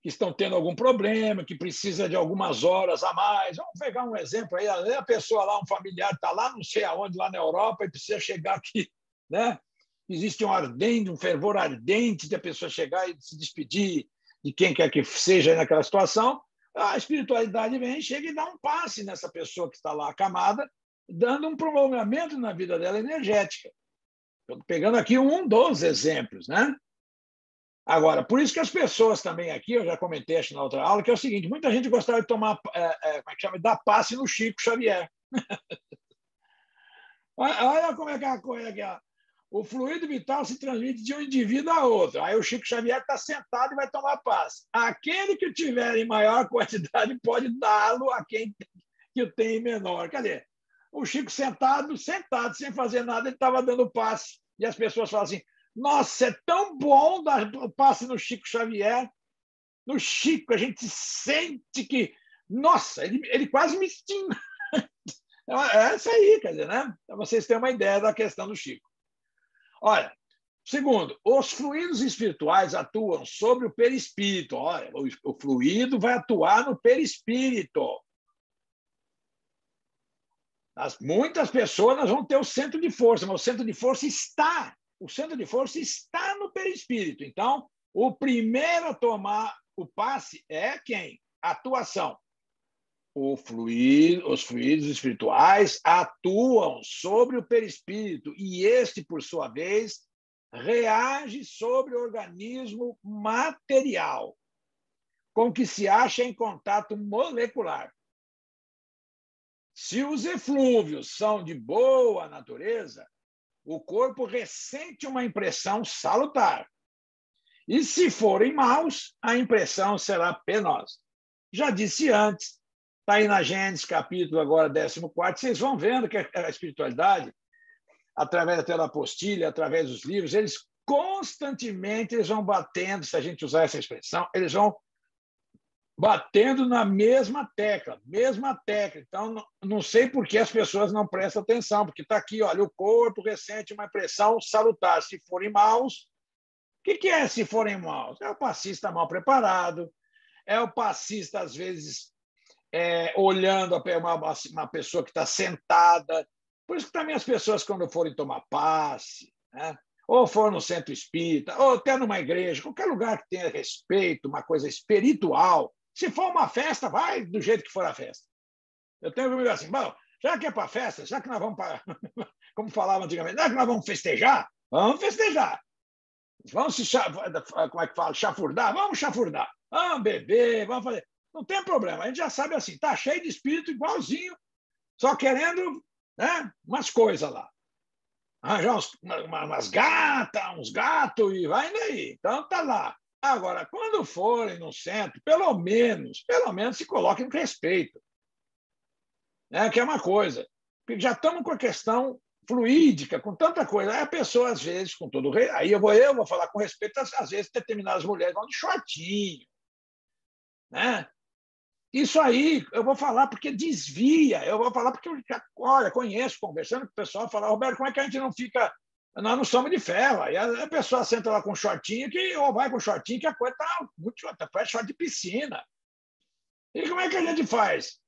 A: estão tendo algum problema, que precisa de algumas horas a mais. Vamos pegar um exemplo aí, a pessoa lá, um familiar, está lá, não sei aonde, lá na Europa, e precisa chegar aqui, né? Existe um fervor ardente de a pessoa chegar e se despedir de quem quer que seja naquela situação. A espiritualidade vem, chega e dá um passe nessa pessoa que está lá acamada, dando um prolongamento na vida dela energética. Estou pegando aqui um dos exemplos, né? Agora, por isso que as pessoas também aqui, eu já comentei acho na outra aula, que é o seguinte, muita gente gostava de tomar, como é que chama, dar passe no Chico Xavier. Olha como é que é a coisa aqui, ó. O fluido vital se transmite de um indivíduo a outro. Aí o Chico Xavier está sentado e vai tomar passe. Aquele que o tiver em maior quantidade pode dá-lo a quem que o tem em menor. Quer dizer, o Chico sentado, sem fazer nada, ele estava dando passe. E as pessoas falam assim, nossa, é tão bom dar passe no Chico Xavier. No Chico, a gente sente que... Nossa, ele quase me estima. É isso aí, quer dizer, né? Para vocês terem uma ideia da questão do Chico. Olha, segundo, os fluidos espirituais atuam sobre o perispírito. Olha, o fluido vai atuar no perispírito. Muitas pessoas nós vamos ter o centro de força, mas o centro de força está no perispírito. Então, o primeiro a tomar o passe é quem? Atuação. Os fluidos espirituais atuam sobre o perispírito e este, por sua vez, reage sobre o organismo material, com que se acha em contato molecular. Se os eflúvios são de boa natureza, o corpo ressente uma impressão salutar. E se forem maus, a impressão será penosa. Já disse antes, está aí na Gênesis, capítulo agora 14, vocês vão vendo que a espiritualidade, através da apostilha, através dos livros, eles constantemente vão batendo, se a gente usar essa expressão, eles vão batendo na mesma tecla. Então, não sei por que as pessoas não prestam atenção, porque está aqui, olha, o corpo ressente uma impressão salutar. Se forem maus, o que é se forem maus? É o passista mal preparado, é o passista, às vezes, olhando uma pessoa que está sentada. Por isso que também as pessoas, quando forem tomar passe, né? Ou for no centro espírita, ou até numa igreja, qualquer lugar que tenha respeito, uma coisa espiritual, se for uma festa, vai do jeito que for a festa. Eu tenho comigo assim, bom, já que é para festa, já que nós vamos para, como falava antigamente, já que nós vamos festejar, vamos festejar. Vamos se, como é que fala, chafurdar? Vamos chafurdar. Vamos beber, vamos fazer. Não tem problema, a gente já sabe assim, está cheio de espírito igualzinho, só querendo, né, umas coisas lá. Arranjar umas gatas, uns gatos e vai daí. Então tá lá. Agora, quando forem no centro, pelo menos se coloquem com respeito. Né? Que é uma coisa. Porque já estamos com a questão fluídica, com tanta coisa. Aí a pessoa, às vezes, com todo o rei, aí eu vou falar com respeito, às vezes determinadas mulheres vão de shortinho. Né? Isso aí eu vou falar porque desvia, eu vou falar porque eu olha, conheço, conversando com o pessoal, falar, Roberto, como é que a gente não fica. Nós não somos de ferro. Aí a pessoa senta lá com shortinho, ou vai com shortinho, que a coisa está muito. Faz short de piscina. E como é que a gente faz?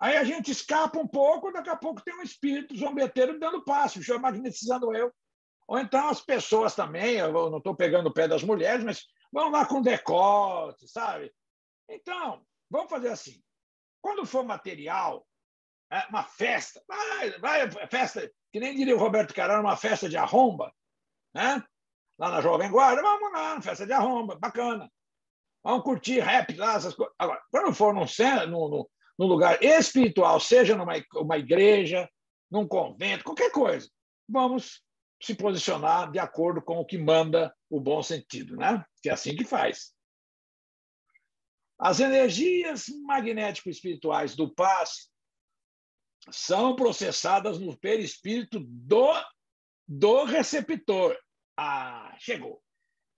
A: Aí a gente escapa um pouco, daqui a pouco tem um espírito zombeteiro dando passo, magnetizando eu. Ou então as pessoas também, eu não estou pegando o pé das mulheres, mas vão lá com decote, sabe? Então, vamos fazer assim. Quando for material, uma festa, vai festa, que nem diria o Roberto Carrara, uma festa de arromba, né? Lá na Jovem Guarda, vamos lá, festa de arromba, bacana. Vamos curtir rap lá, essas coisas. Agora, quando for num lugar espiritual, seja numa igreja, num convento, qualquer coisa, vamos se posicionar de acordo com o que manda o bom sentido, né? Que é assim que faz. As energias magnético-espirituais do passe são processadas no perispírito do receptor. Chegou.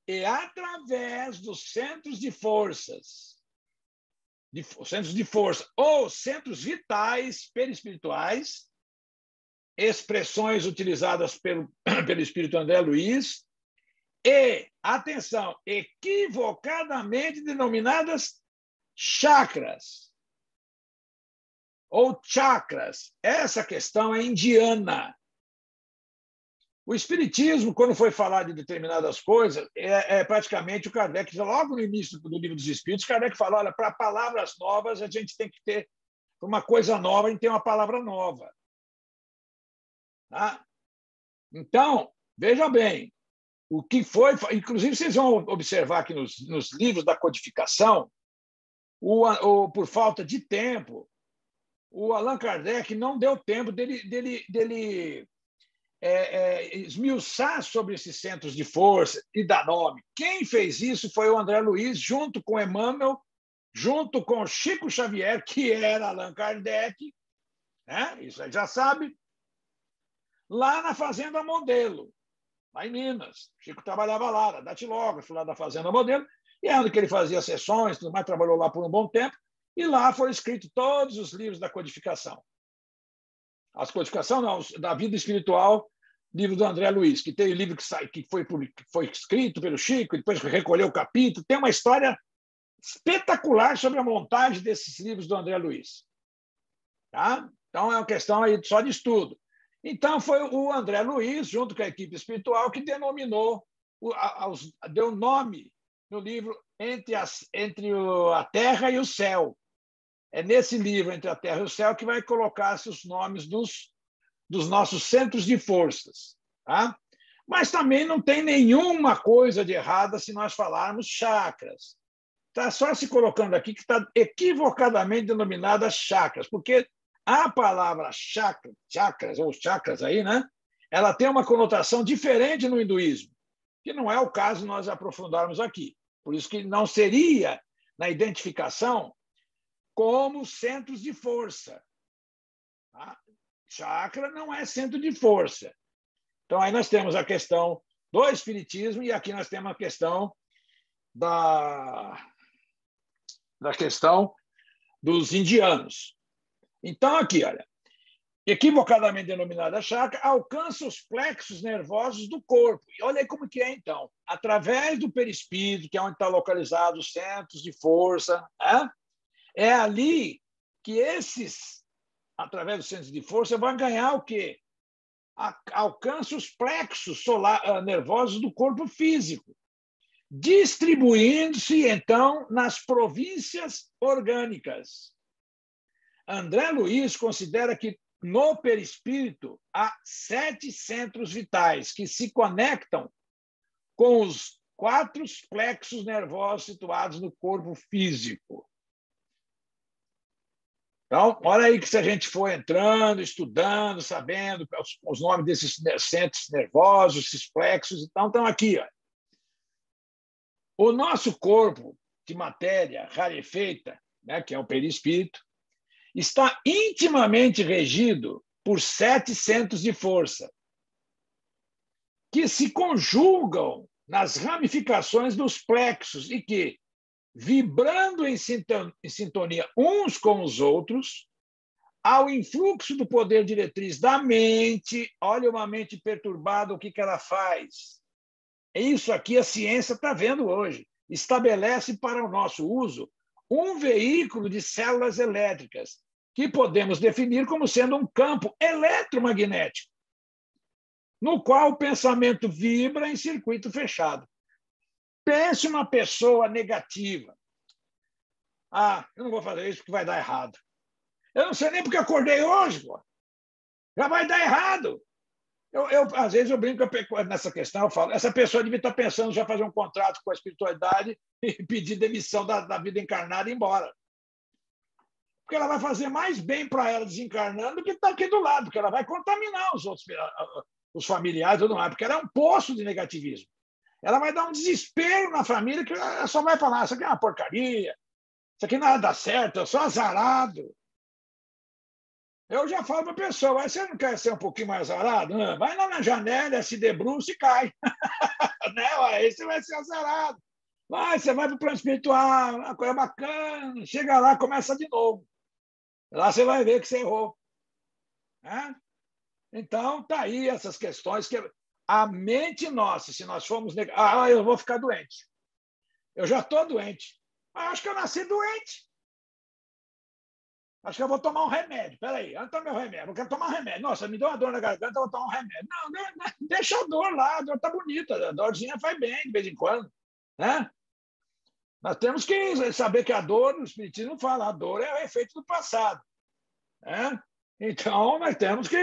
A: E através dos centros de forças, centros de força ou centros vitais perispirituais, expressões utilizadas pelo espírito André Luiz, e, atenção, equivocadamente denominadas chakras ou chakras. Essa questão é indiana. O espiritismo, quando foi falar de determinadas coisas, praticamente o Kardec, logo no início do Livro dos Espíritos, Kardec falou, olha, para palavras novas a gente tem que ter uma coisa nova, a gente tem uma palavra nova. Tá? Então, veja bem, o que foi, inclusive vocês vão observar aqui nos livros da codificação, por falta de tempo, o Allan Kardec não deu tempo dele esmiuçar sobre esses centros de força e dar nome. Quem fez isso foi o André Luiz, junto com Emmanuel, junto com Chico Xavier, que era Allan Kardec, né? Isso aí já sabe, lá na Fazenda Modelo, lá em Minas. Chico trabalhava lá, era datilógrafo lá da Fazenda Modelo, e é onde que ele fazia sessões, tudo mais, trabalhou lá por um bom tempo, e lá foram escritos todos os livros da codificação. As codificação não, da vida espiritual, livro do André Luiz, que tem o livro que foi escrito pelo Chico, depois recolheu o capítulo, tem uma história espetacular sobre a montagem desses livros do André Luiz. Tá? Então, é uma questão aí só de estudo. Então, foi o André Luiz, junto com a equipe espiritual, que denominou, deu nome no livro Entre a Terra e o Céu. É nesse livro, Entre a Terra e o Céu, que vai colocar-se os nomes dos nossos centros de forças. Tá? Mas também não tem nenhuma coisa de errada se nós falarmos chakras. Está só se colocando aqui que está equivocadamente denominada chakras, porque a palavra chakras ou chakras aí, né? Ela tem uma conotação diferente no hinduísmo, que não é o caso nós aprofundarmos aqui. Por isso que não seria na identificação como centros de força. Tá? Chakra não é centro de força. Então, aí nós temos a questão do espiritismo e aqui nós temos a questão da questão dos indianos. Então, aqui, olha, equivocadamente denominada chakra, alcança os plexos nervosos do corpo. E olha aí como que é, então. Através do perispírito, que é onde está localizado os centros de força, é ali que esses, através dos centros de força, vão ganhar o quê? Alcança os plexos nervosos do corpo físico, distribuindo-se, então, nas províncias orgânicas. André Luiz considera que no perispírito há 7 centros vitais que se conectam com os 4 plexos nervosos situados no corpo físico. Então, olha aí que se a gente for entrando, estudando, sabendo os nomes desses centros nervosos, esses plexos, então estão aqui. Ó. O nosso corpo de matéria rarefeita, né, que é o perispírito, está intimamente regido por 7 centros de força, que se conjugam nas ramificações dos plexos e que, vibrando em sintonia uns com os outros, ao influxo do poder diretriz da mente, olha uma mente perturbada, o que ela faz? Isso aqui a ciência está vendo hoje. Estabelece para o nosso uso um veículo de células elétricas, que podemos definir como sendo um campo eletromagnético, no qual o pensamento vibra em circuito fechado. Pense uma pessoa negativa. Eu não vou fazer isso porque vai dar errado. Eu não sei nem porque acordei hoje, pô. Já vai dar errado. Às vezes eu brinco nessa questão, eu falo, essa pessoa devia estar pensando já fazer um contrato com a espiritualidade e pedir demissão da vida encarnada e ir embora. Porque ela vai fazer mais bem para ela desencarnando do que estar aqui do lado, porque ela vai contaminar os familiares e tudo mais, porque ela é um poço de negativismo. Ela vai dar um desespero na família que ela só vai falar, isso aqui é uma porcaria, isso aqui nada dá certo, eu sou azarado. Eu já falo para a pessoa, você não quer ser um pouquinho mais azarado? Não, vai lá na janela, se debruça e cai. Né? Aí você vai ser azarado. Você vai para o plano espiritual, uma coisa bacana, chega lá, começa de novo. Lá você vai ver que você errou. Né? Então, está aí essas questões que a mente nossa, se nós formos... eu vou ficar doente. Eu já estou doente. Acho que eu nasci doente. Acho que eu vou tomar um remédio. Peraí, onde está meu remédio? Eu quero tomar um remédio. Nossa, me deu uma dor na garganta, eu vou tomar um remédio. Não, deixa a dor lá, a dor está bonita, a dorzinha faz bem de vez em quando. Né? Nós temos que saber que a dor, no Espiritismo fala, a dor é o efeito do passado. Né? Então, nós temos que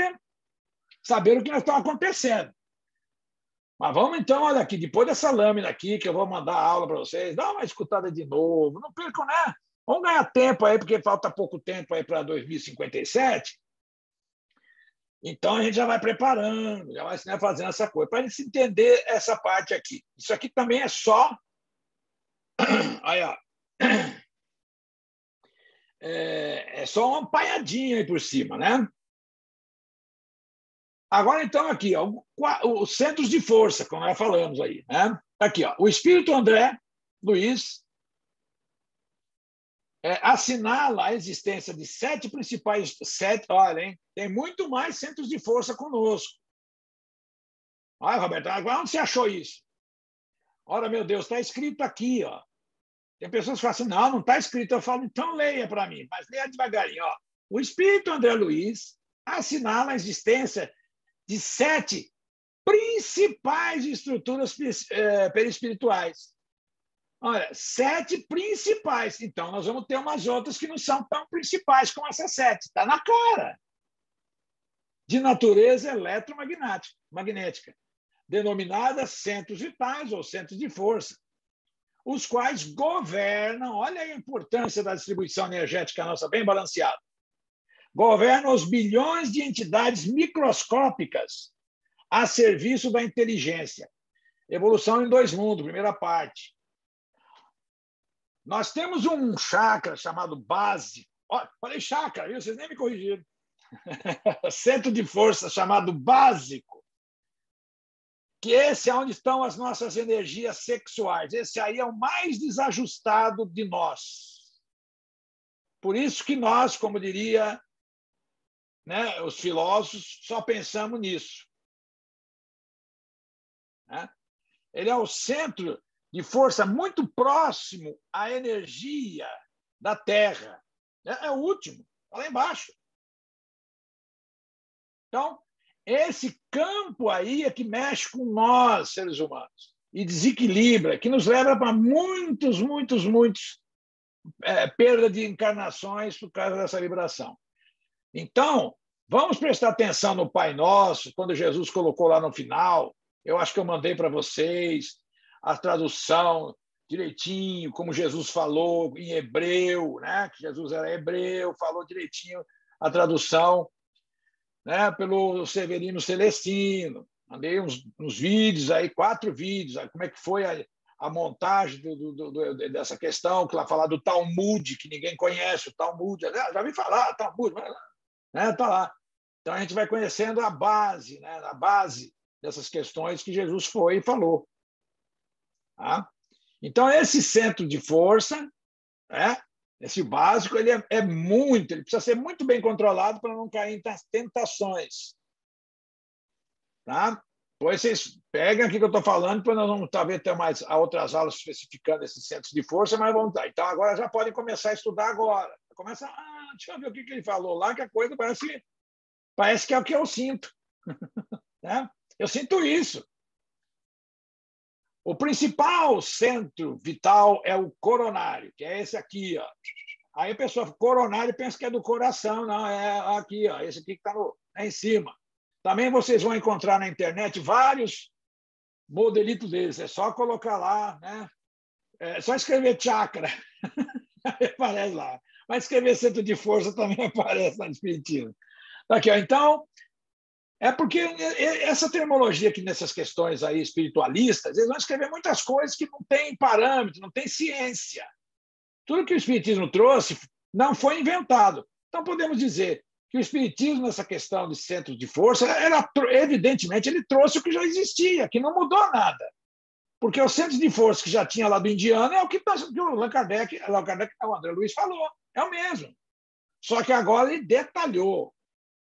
A: saber o que está acontecendo. Mas vamos então, olha aqui, depois dessa lâmina aqui, que eu vou mandar a aula para vocês, dá uma escutada de novo, não percam, né? Vamos ganhar tempo aí, porque falta pouco tempo aí para 2057. Então, a gente já vai preparando, já vai fazendo essa coisa, para a gente entender essa parte aqui. Isso aqui também é só... Aí, ó. É só uma apanhadinha aí por cima, né? Agora, então, aqui, ó, os centros de força, como nós falamos aí. Né? Aqui, ó, o Espírito André Luiz assinala a existência de 7 principais... olha, hein? Tem muito mais centros de força conosco. Olha, Roberto, agora onde você achou isso? Ora, meu Deus, está escrito aqui, ó. Tem pessoas que falam assim, não está escrito. Eu falo, então leia para mim, mas leia devagarinho. Ó. o espírito André Luiz assinala a existência de 7 principais estruturas perispirituais. Olha, 7 principais. Então, nós vamos ter umas outras que não são tão principais como essas 7. Está na cara. De natureza eletromagnética, denominadas centros vitais ou centros de força, os quais governam, olha aí a importância da distribuição energética nossa, bem balanceada, governam os bilhões de entidades microscópicas a serviço da inteligência. Evolução em 2 mundos, primeira parte. Nós temos um chakra chamado base. Olha, falei chakra, viu? Vocês nem me corrigiram. Centro de força chamado básico, que esse é onde estão as nossas energias sexuais. Esse aí é o mais desajustado de nós. Por isso que nós, como diria, né, os filósofos, só pensamos nisso. Né? Ele é o centro de força muito próximo à energia da Terra. É o último, está lá embaixo. Então, esse campo aí é que mexe com nós, seres humanos, e desequilibra, que nos leva para muitos perda de encarnações por causa dessa vibração. Então, vamos prestar atenção no Pai Nosso, quando Jesus colocou lá no final. Eu acho que eu mandei para vocês a tradução direitinho, como Jesus falou em hebreu, né? Que Jesus era hebreu, falou direitinho a tradução, né? Pelo Severino Celestino. Mandei uns vídeos aí, 4 vídeos, aí, como é que foi a montagem dessa questão, que lá falar do Talmud, que ninguém conhece, o Talmud. Já ouvi falar, Talmud, né? Tá lá. Então a gente vai conhecendo a base, né? A base dessas questões que Jesus foi e falou. Tá? Então, esse centro de força, né? Esse básico, ele ele precisa ser muito bem controlado para não cair em tentações. Tá? Depois vocês pegam aqui que eu estou falando, depois nós vamos talvez ter mais outras aulas especificando esses centros de força, mas vamos dar. Então, agora já podem começar a estudar agora. Começa, deixa eu ver o que ele falou lá, que a coisa parece que é o que eu sinto. Né? Eu sinto isso. O principal centro vital é o coronário, que é esse aqui. Ó. Aí a pessoa, coronário, pensa que é do coração. Não, é aqui, ó, esse aqui que está em cima. Também vocês vão encontrar na internet vários modelitos deles. É só colocar lá, né? É só escrever chakra, aparece lá. Mas escrever centro de força também aparece no Espiritismo. Aqui, ó. Então, é porque essa terminologia aqui nessas questões aí espiritualistas, eles vão escrever muitas coisas que não tem parâmetro, não tem ciência. Tudo que o Espiritismo trouxe não foi inventado. Então, podemos dizer que o Espiritismo, nessa questão de centros de força, evidentemente, ele trouxe o que já existia, que não mudou nada. Porque os centros de força que já tinha lá do indiano é o que o Allan Kardec, o André Luiz falou, é o mesmo. Só que agora ele detalhou,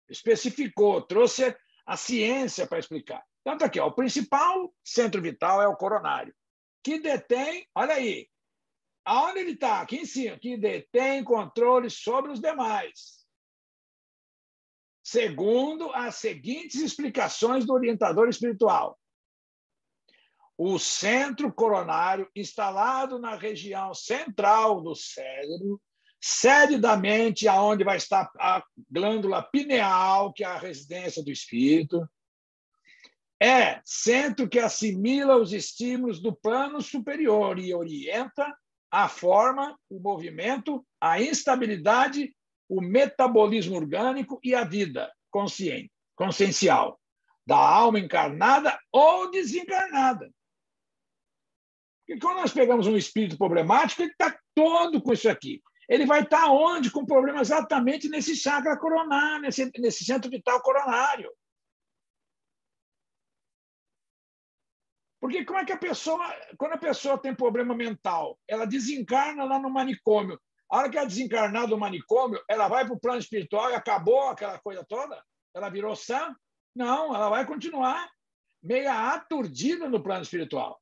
A: especificou, trouxe a ciência para explicar. Então, tá aqui, ó, o principal centro vital é o coronário, que detém, olha aí, aonde ele está? Aqui em cima, que detém controle sobre os demais, segundo as seguintes explicações do orientador espiritual. O centro coronário, instalado na região central do cérebro, sede da mente, aonde vai estar a glândula pineal, que é a residência do espírito, é centro que assimila os estímulos do plano superior e orienta a forma, o movimento, a instabilidade, o metabolismo orgânico e a vida consciencial da alma encarnada ou desencarnada. Porque quando nós pegamos um espírito problemático, ele está todo com isso aqui. Ele vai estar onde? Com problema exatamente nesse chakra coronário, nesse centro vital coronário. Porque como é que quando a pessoa tem problema mental, ela desencarna lá no manicômio. A hora que ela desencarnar do manicômio, ela vai para o plano espiritual e acabou aquela coisa toda? Ela virou sã? Não, ela vai continuar meia aturdida no plano espiritual.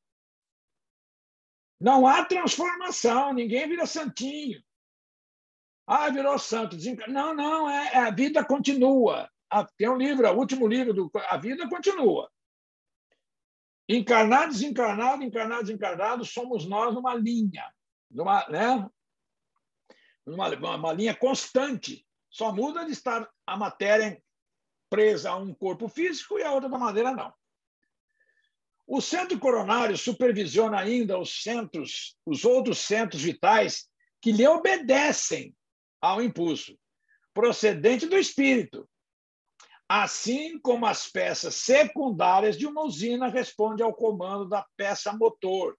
A: Não há transformação, ninguém vira santinho. Ah, virou santo. Não, não, a vida continua. Tem um livro, o último livro, A Vida Continua. Encarnado, desencarnado, encarnado, desencarnado, somos nós numa linha, uma linha constante. Só muda de estar a matéria presa a um corpo físico e a outra da maneira não. O centro coronário supervisiona ainda os outros centros vitais que lhe obedecem ao impulso procedente do espírito, assim como as peças secundárias de uma usina respondem ao comando da peça motor,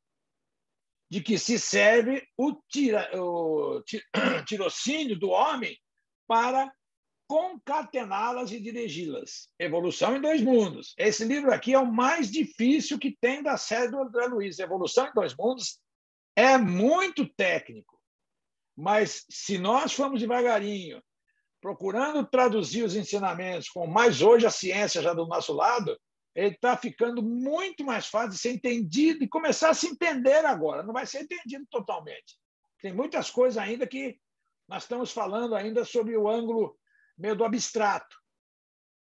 A: de que se serve o tirocínio do homem para concatená-las e dirigi-las. Evolução em Dois Mundos. Esse livro aqui é o mais difícil que tem da série do André Luiz. Evolução em Dois Mundos é muito técnico, mas se nós formos devagarinho, procurando traduzir os ensinamentos, com mais hoje a ciência já do nosso lado, ele está ficando muito mais fácil de ser entendido e começar a se entender agora. Não vai ser entendido totalmente. Tem muitas coisas ainda que nós estamos falando ainda sobre o ângulo meio do abstrato.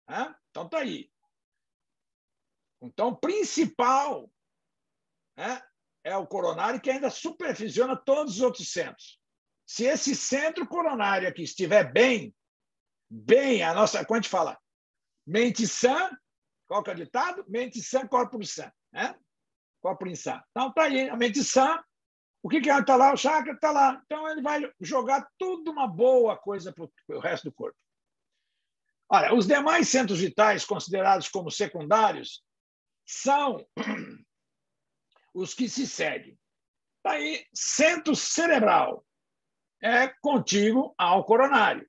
A: Né? Então, está aí. Então, o principal, né, é o coronário, que ainda supervisiona todos os outros centros. Se esse centro coronário aqui estiver bem, a nossa, quando a gente fala mente sã, qual que é o ditado? Mente sã, corpo sã. Né? Corpo insã. Então, está aí, a mente sã. O que está lá? O chakra está lá. Então, ele vai jogar tudo uma boa coisa para o resto do corpo. Olha, os demais centros vitais considerados como secundários são os que se seguem. Está aí, centro cerebral é contíguo ao coronário,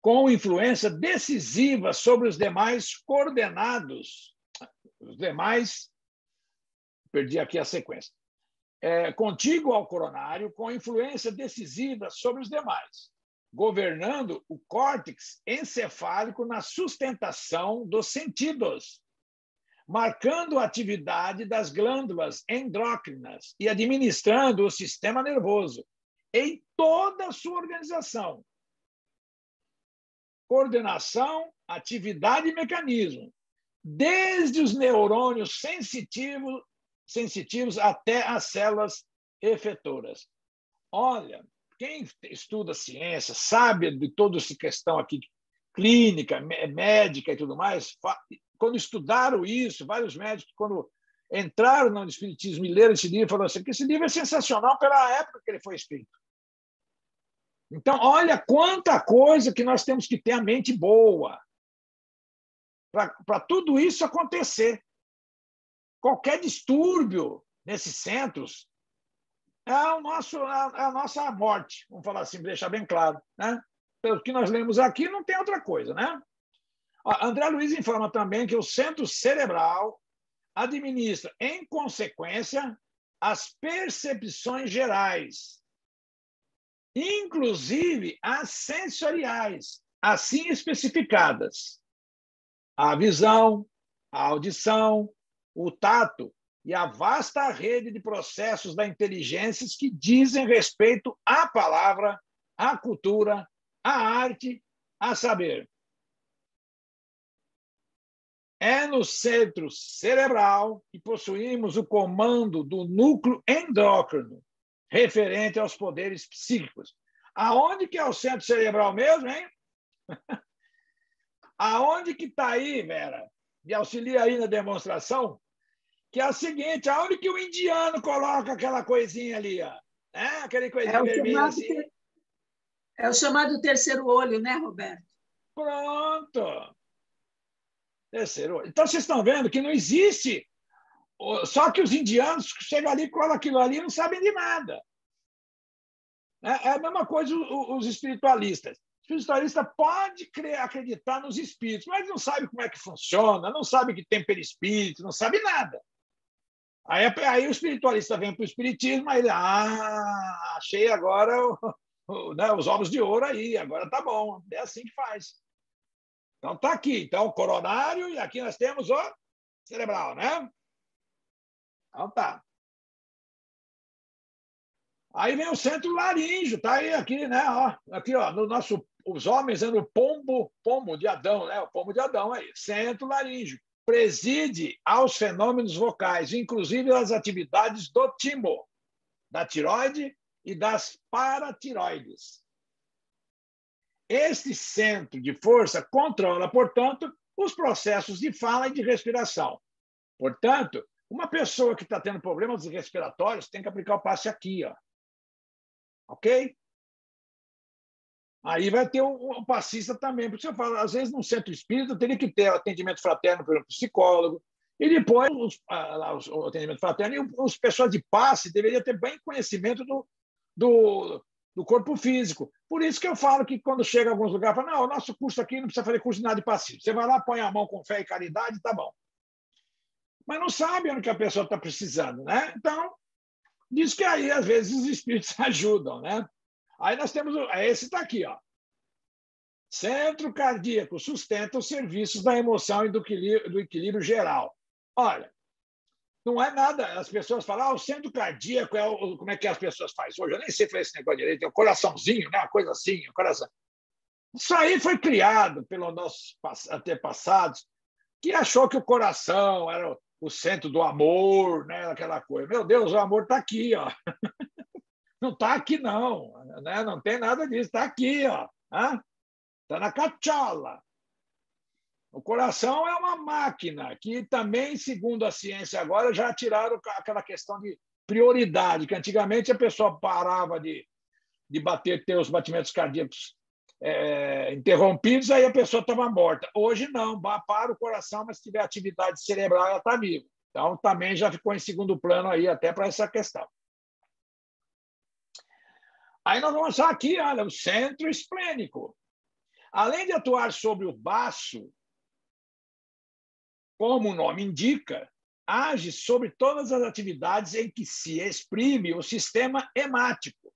A: com influência decisiva sobre os demais coordenados, os demais, perdi aqui a sequência, contíguo ao coronário, com influência decisiva sobre os demais, governando o córtex encefálico na sustentação dos sentidos, marcando a atividade das glândulas endócrinas e administrando o sistema nervoso em toda a sua organização. Coordenação, atividade e mecanismo, desde os neurônios sensitivos até as células efetoras. Olha, quem estuda ciência, sabe de toda essa questão aqui clínica, médica e tudo mais, quando estudaram isso, vários médicos, quando entraram no espiritismo e leram esse livro, falaram assim, que esse livro é sensacional pela época que ele foi escrito. Então, olha quanta coisa que nós temos que ter a mente boa para tudo isso acontecer. Qualquer distúrbio nesses centros é a nossa morte, vamos falar assim, deixar bem claro. Né? Pelo que nós lemos aqui, não tem outra coisa. Né? André Luiz informa também que o centro cerebral administra, em consequência, as percepções gerais, inclusive as sensoriais, assim especificadas. A visão, a audição, o tato e a vasta rede de processos da inteligência que dizem respeito à palavra, à cultura, à arte, a saber. É no centro cerebral que possuímos o comando do núcleo endócrino, referente aos poderes psíquicos. Aonde que é o centro cerebral mesmo, hein? Aonde que está aí, Vera? Me auxilia aí na demonstração, que é o seguinte, aonde que o indiano coloca aquela coisinha ali, ó? Aquele coisinha vermelha assim.
B: É o chamado terceiro olho, né, Roberto?
A: Pronto. Terceiro olho. Então, vocês estão vendo que não existe. Só que os indianos chegam ali, colam aquilo ali e não sabem de nada. É a mesma coisa os espiritualistas. O espiritualista pode acreditar nos espíritos, mas não sabe como é que funciona, não sabe que tem perispírito, não sabe nada. Aí o espiritualista vem para o espiritismo, aí ele, achei agora né, os ovos de ouro aí, agora tá bom, é assim que faz. Então tá aqui, então coronário, e aqui nós temos o cerebral, né? Então tá. Aí vem o centro laríngeo, tá aí aqui, né? Ó, aqui, ó, no nosso, os homens é no pomo de Adão, né? O pomo de Adão aí, centro laríngeo. Preside aos fenômenos vocais, inclusive as atividades do timo, da tiroide e das paratiroides. Este centro de força controla, portanto, os processos de fala e de respiração. Portanto, uma pessoa que está tendo problemas respiratórios tem que aplicar o passe aqui, ó. Ok? Aí vai ter o passista também. Por isso eu falo, às vezes, no centro espírita, teria que ter atendimento fraterno pelo psicólogo, e depois o atendimento fraterno, e as pessoas de passe deveriam ter bem conhecimento do corpo físico. Por isso que eu falo que quando chega a alguns lugares, fala, não, o nosso curso aqui não precisa fazer curso de nada de passivo. Você vai lá, põe a mão com fé e caridade, tá bom. Mas não sabe onde que a pessoa está precisando, né? Então, diz que aí, às vezes, os espíritos ajudam, né? Aí nós temos, esse está aqui, ó. Centro cardíaco sustenta os serviços da emoção e do equilíbrio geral. Olha, não é nada, as pessoas falam, o centro cardíaco é como é que as pessoas fazem hoje? Eu nem sei fazer esse negócio direito, é o coraçãozinho, né? Uma coisa assim, o coração. Isso aí foi criado pelos nossos antepassados, que achou que o coração era o centro do amor, né? Aquela coisa. Meu Deus, o amor está aqui, ó. Não está aqui, não. Né? Não tem nada disso, está aqui, ó. Está na cachola. O coração é uma máquina que também, segundo a ciência agora, já tiraram aquela questão de prioridade, que antigamente a pessoa parava de ter os batimentos cardíacos interrompidos, aí a pessoa estava morta. Hoje não, para o coração, mas se tiver atividade cerebral, ela está viva. Então, também já ficou em segundo plano aí, até para essa questão. Aí nós vamos achar aqui, olha, o centro esplênico. Além de atuar sobre o baço, como o nome indica, age sobre todas as atividades em que se exprime o sistema hemático,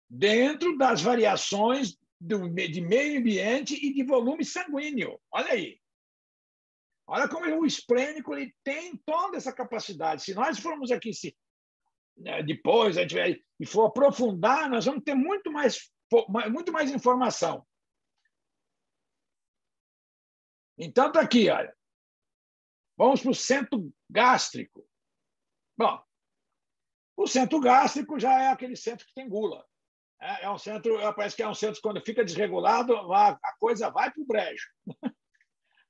A: dentro das variações de meio ambiente e de volume sanguíneo. Olha aí. Olha como o esplênico ele tem toda essa capacidade. Se nós formos aqui, depois a gente vai, e for aprofundar, nós vamos ter muito mais informação. Então, está aqui, olha. Vamos para o centro gástrico. Bom, o centro gástrico já é aquele centro que tem gula. É um centro, parece que é um centro quando fica desregulado, a coisa vai para o brejo.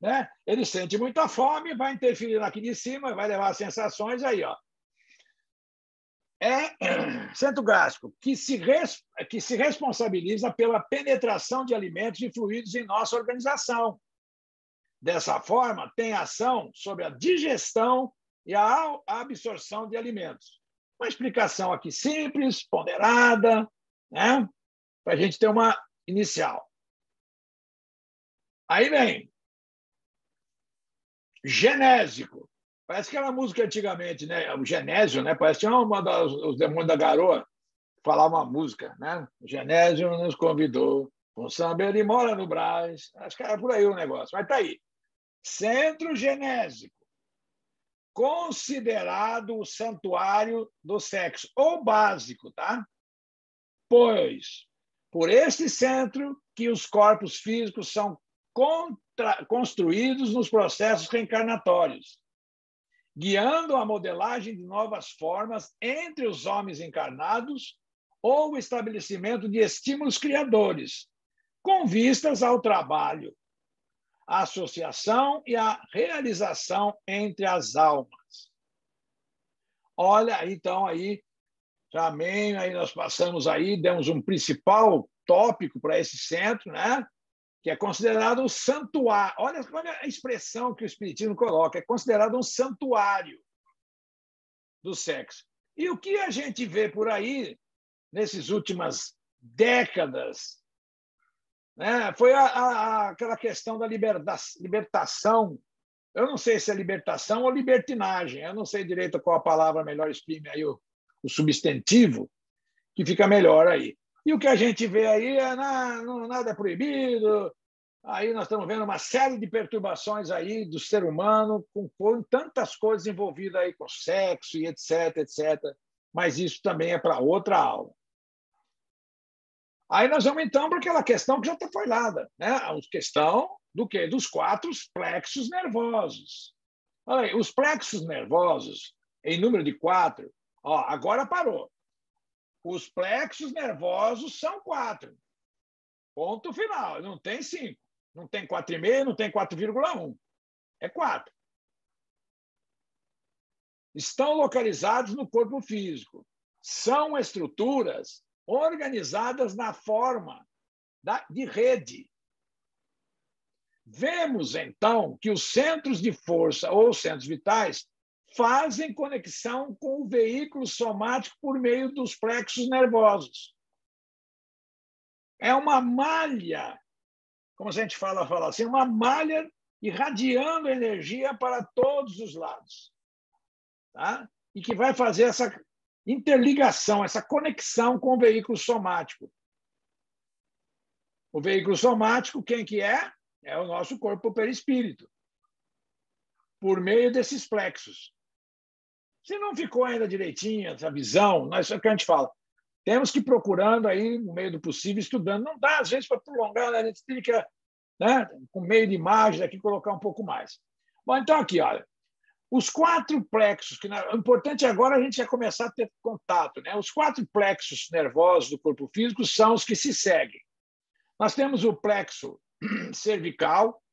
A: Né? Ele sente muita fome, vai interferir aqui de cima, vai levar as sensações aí, ó. Centro gástrico, que se responsabiliza pela penetração de alimentos e fluidos em nossa organização. Dessa forma, tem ação sobre a digestão e a absorção de alimentos. Uma explicação aqui simples, ponderada, né? Para a gente ter uma inicial. Aí vem genésico. Parece que era música antigamente, né? O Genésio, né? Parece que tinha os Demônios da Garoa falava uma música, né? O Genésio nos convidou, o samba ele mora no Brás. Acho que era por aí o negócio, mas está aí. Centro genésico, considerado o santuário do sexo, ou básico, tá? Pois, por este centro que os corpos físicos são construídos nos processos reencarnatórios, guiando a modelagem de novas formas entre os homens encarnados ou o estabelecimento de estímulos criadores, com vistas ao trabalho, a associação e a realização entre as almas. Olha, então, aí, também aí nós passamos aí, demos um principal tópico para esse centro, né? Que é considerado um santuário. Olha a expressão que o Espiritismo coloca, é considerado um santuário do sexo. E o que a gente vê por aí, nessas últimas décadas, né, foi aquela questão da libertação. Eu não sei se é libertação ou libertinagem, eu não sei direito qual a palavra melhor exprime aí o substantivo, que fica melhor aí. E o que a gente vê aí é nada é proibido. Aí nós estamos vendo uma série de perturbações aí do ser humano, com tantas coisas envolvidas aí com sexo e etc, etc. Mas isso também é para outra aula. Aí nós vamos, então, para aquela questão que já foi falada, né? A questão do quê? Dos 4 plexos nervosos. Olha aí, os plexos nervosos, em número de 4, ó, agora parou. Os plexos nervosos são 4. Ponto final. Não tem 5. Não tem 4,5, não tem 4,1. É 4. Estão localizados no corpo físico. São estruturas organizadas na forma de rede. Vemos, então, que os centros de força ou centros vitais fazem conexão com o veículo somático por meio dos plexos nervosos. É uma malha, como a gente fala assim, uma malha irradiando energia para todos os lados. Tá? E que vai fazer essa interligação, essa conexão com o veículo somático. O veículo somático, quem que é? É o nosso corpo perispírito, por meio desses plexos. Se não ficou ainda direitinho essa visão, é o que a gente fala. Temos que ir procurando aí, no meio do possível, estudando. Não dá, às vezes, para prolongar, né? A gente tem que, né, com meio de imagem, aqui, colocar um pouco mais. Bom, então, aqui, olha. Os 4 plexos, que o importante agora a gente já começar a ter contato, né? Os 4 plexos nervosos do corpo físico são os que se seguem. Nós temos o plexo cervical,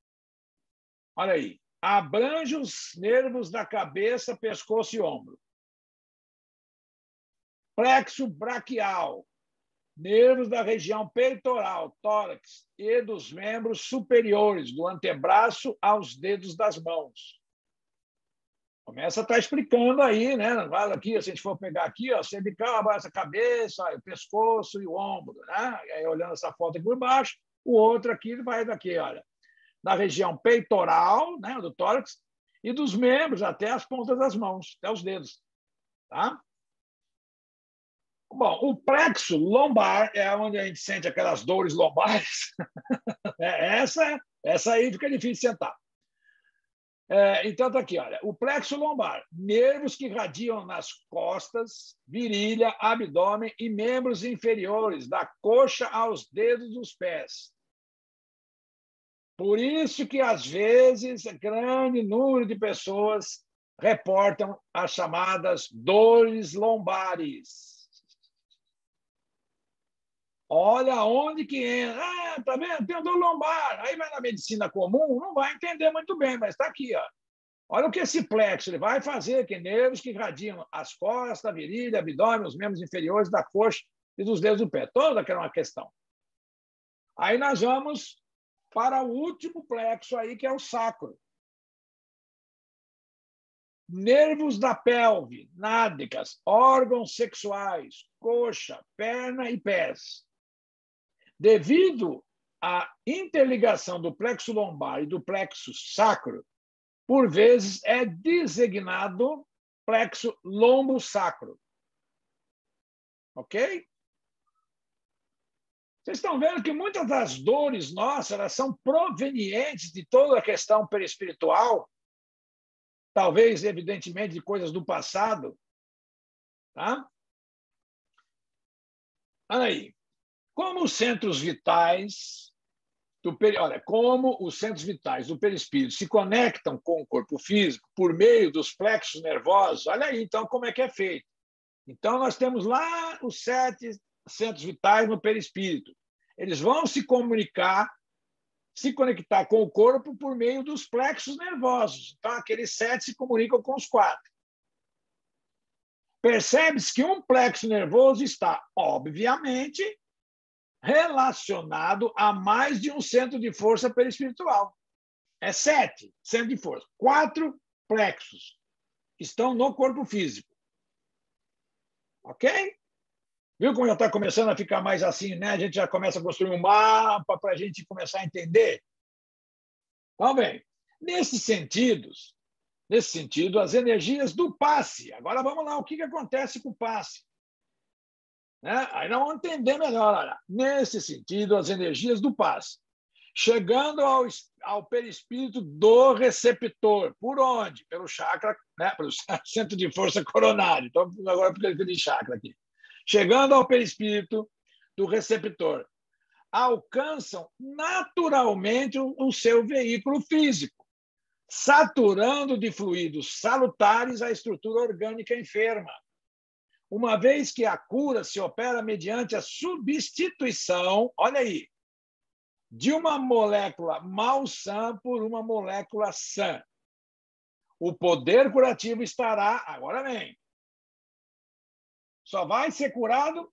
A: olha aí, abrange os nervos da cabeça, pescoço e ombro. Plexo braquial, nervos da região peitoral, tórax e dos membros superiores, do antebraço aos dedos das mãos. Começa a estar explicando aí, né? Aqui, se a gente for pegar aqui, ó, cervical, abraça a cabeça, ó, o pescoço e o ombro, né? E aí, olhando essa foto aqui por baixo, o outro aqui vai daqui, olha, da região peitoral, né, do tórax, e dos membros até as pontas das mãos, até os dedos, tá? Bom, o plexo lombar é onde a gente sente aquelas dores lombares. Essa aí fica difícil de sentar. Então, está aqui, olha, o plexo lombar, nervos que irradiam nas costas, virilha, abdômen e membros inferiores, da coxa aos dedos dos pés. Por isso que, às vezes, grande número de pessoas reportam as chamadas dores lombares. Olha onde que entra. Ah, tá vendo? Tem dor lombar. Aí vai na medicina comum, não vai entender muito bem, mas está aqui, ó. Olha o que esse plexo ele vai fazer, que nervos que irradiam as costas, a virilha, abdômen, os membros inferiores da coxa e dos dedos do pé. Toda aquela uma questão. Aí nós vamos para o último plexo aí, que é o sacro. Nervos da pelve, nádegas, órgãos sexuais, coxa, perna e pés. Devido à interligação do plexo lombar e do plexo sacro, por vezes é designado plexo lombo-sacro. Ok? Vocês estão vendo que muitas das dores nossas elas são provenientes de toda a questão perispiritual, talvez, evidentemente, de coisas do passado. Tá? Olha aí. Como os centros vitais do perispírito se conectam com o corpo físico por meio dos plexos nervosos, olha aí, então, como é que é feito. Então, nós temos lá os 7 centros vitais no perispírito. Eles vão se comunicar, se conectar com o corpo por meio dos plexos nervosos. Então, aqueles 7 se comunicam com os 4. Percebe-se que um plexo nervoso está, obviamente, relacionado a mais de um centro de força perispiritual. É 7 centros de força. 4 plexos estão no corpo físico. Ok? Viu como já está começando a ficar mais assim, né? A gente já começa a construir um mapa para a gente começar a entender. Então, bem, nesse sentido, as energias do passe. Agora vamos lá, o que acontece com o passe? Né? Aí nós vamos entender melhor. Olha. Nesse sentido, as energias do passe, chegando ao perispírito do receptor. Por onde? Pelo chakra, né? Pelo centro de força coronário. Então, agora porque de chakra aqui. Chegando ao perispírito do receptor, alcançam naturalmente o seu veículo físico, saturando de fluidos salutares a estrutura orgânica enferma. Uma vez que a cura se opera mediante a substituição, olha aí, de uma molécula malsã por uma molécula sã. O poder curativo estará, agora vem, só vai ser curado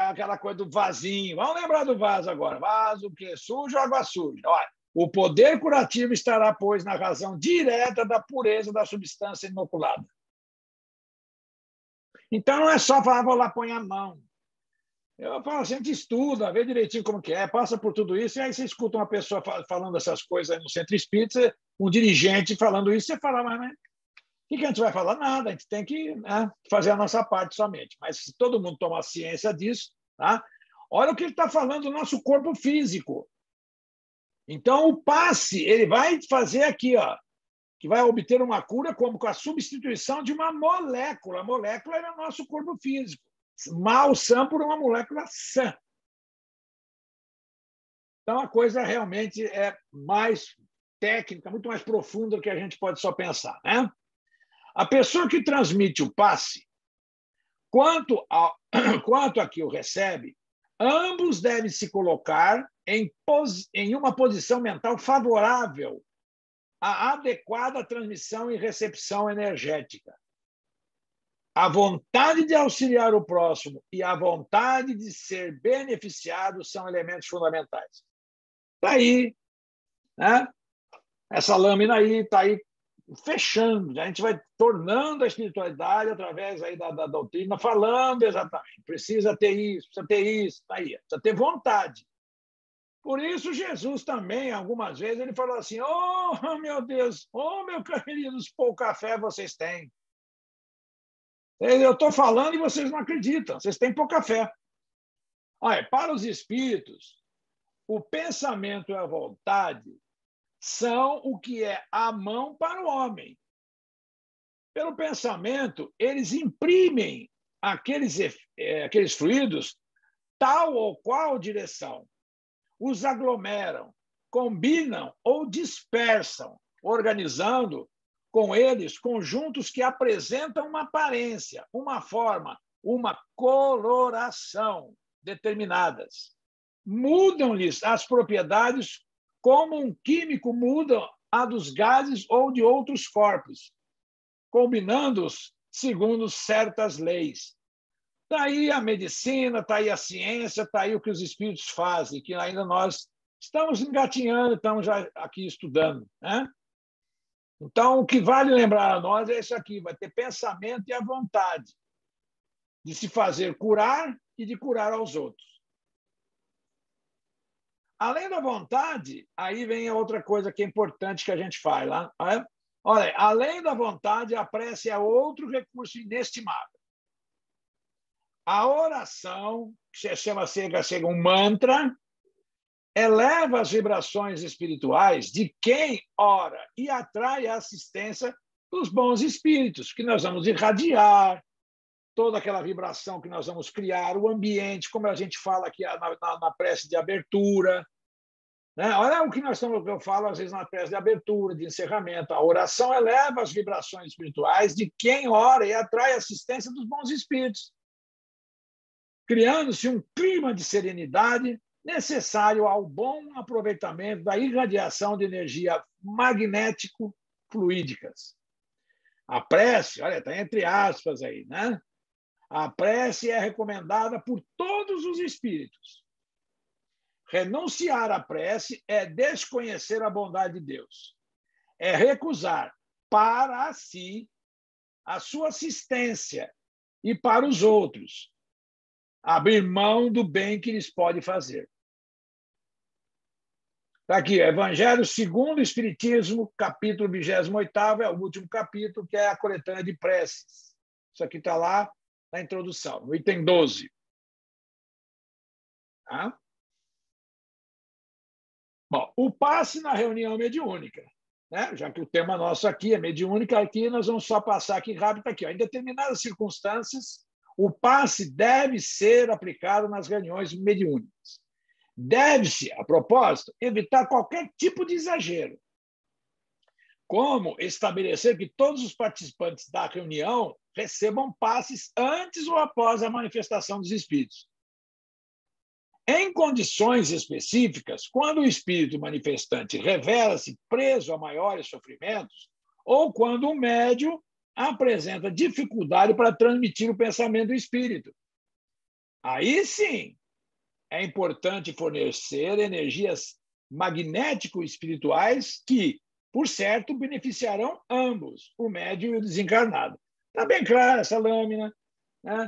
A: aquela coisa do vasinho. Vamos lembrar do vaso agora. Vaso que sujo, água suja. Olha, o poder curativo estará, pois, na razão direta da pureza da substância inoculada. Então, não é só falar, vou lá, põe a mão. Eu falo, a gente estuda, vê direitinho como que é, passa por tudo isso, e aí você escuta uma pessoa falando essas coisas no centro espírita, um dirigente falando isso, você fala, mas o que a gente vai falar? Nada, a gente tem que, né, fazer a nossa parte somente. Mas se todo mundo tomar ciência disso, tá? Olha o que ele está falando do nosso corpo físico. Então, o passe, ele vai fazer aqui, ó, que vai obter uma cura como com a substituição de uma molécula. A molécula é o nosso corpo físico. Malsã por uma molécula sã. Então, a coisa realmente é mais técnica, muito mais profunda do que a gente pode só pensar, né? A pessoa que transmite o passe, quanto a que o recebe, ambos devem se colocar em uma posição mental favorável à adequada transmissão e recepção energética. A vontade de auxiliar o próximo e a vontade de ser beneficiado são elementos fundamentais. Está aí, né? Essa lâmina aí está aí fechando. A gente vai tornando a espiritualidade através aí da doutrina, falando exatamente. Precisa ter isso, está aí. Precisa ter vontade. Por isso, Jesus também, algumas vezes, ele falou assim, oh, meu Deus, oh, meus queridos, pouca fé vocês têm. Eu estou falando e vocês não acreditam, vocês têm pouca fé. Olha, para os espíritos, o pensamento e a vontade são o que é a mão para o homem. Pelo pensamento, eles imprimem aqueles fluidos tal ou qual direção, os aglomeram, combinam ou dispersam, organizando com eles conjuntos que apresentam uma aparência, uma forma, uma coloração determinadas. Mudam-lhes as propriedades como um químico muda a dos gases ou de outros corpos, combinando-os segundo certas leis. Está aí a medicina, está aí a ciência, está aí o que os espíritos fazem, que ainda nós estamos engatinhando, estamos já aqui estudando, né? Então, o que vale lembrar a nós é isso aqui, vai ter pensamento e a vontade de se fazer curar e de curar aos outros. Além da vontade, aí vem a outra coisa que é importante que a gente faz lá. Olha, além da vontade, a prece é outro recurso inestimável. A oração, que chega um mantra, eleva as vibrações espirituais de quem ora e atrai a assistência dos bons espíritos, que nós vamos irradiar, toda aquela vibração que nós vamos criar, o ambiente, como a gente fala aqui na prece de abertura. Né? Olha o que eu falo às vezes na prece de abertura, de encerramento. A oração eleva as vibrações espirituais de quem ora e atrai a assistência dos bons espíritos, criando-se um clima de serenidade necessário ao bom aproveitamento da irradiação de energia magnético-fluídicas. A prece, olha, está entre aspas aí, né? A prece é recomendada por todos os espíritos. Renunciar à prece é desconhecer a bondade de Deus. É recusar para si a sua assistência e para os outros. Abrir mão do bem que lhes pode fazer. Está aqui, Evangelho segundo o Espiritismo, capítulo 28º, é o último capítulo, que é a coletânea de preces. Isso aqui está lá na introdução, no item 12. Tá? Bom, o passe na reunião mediúnica, né? Já que o tema nosso aqui é mediúnica, aqui nós vamos só passar aqui rápido aqui. Ó. Em determinadas circunstâncias, o passe deve ser aplicado nas reuniões mediúnicas. Deve-se, a propósito, evitar qualquer tipo de exagero, como estabelecer que todos os participantes da reunião recebam passes antes ou após a manifestação dos espíritos. Em condições específicas, quando o espírito manifestante revela-se preso a maiores sofrimentos, ou quando o médium apresenta dificuldade para transmitir o pensamento do espírito. Aí sim, é importante fornecer energias magnético-espirituais que, por certo, beneficiarão ambos, o médium e o desencarnado. Está bem clara essa lâmina, né?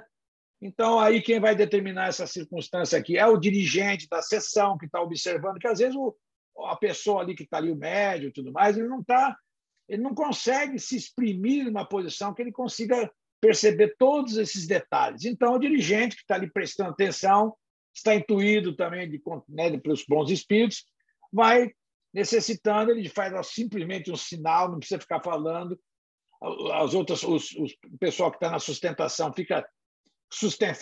A: Então, aí quem vai determinar essa circunstância aqui é o dirigente da sessão que está observando, que às vezes a pessoa ali que está ali, o médium e tudo mais, ele não consegue se exprimir numa posição que ele consiga perceber todos esses detalhes. Então, o dirigente que está ali prestando atenção, está intuído também pelos bons espíritos, vai necessitando, ele faz simplesmente um sinal, não precisa ficar falando. As outras, o pessoal que está na sustentação fica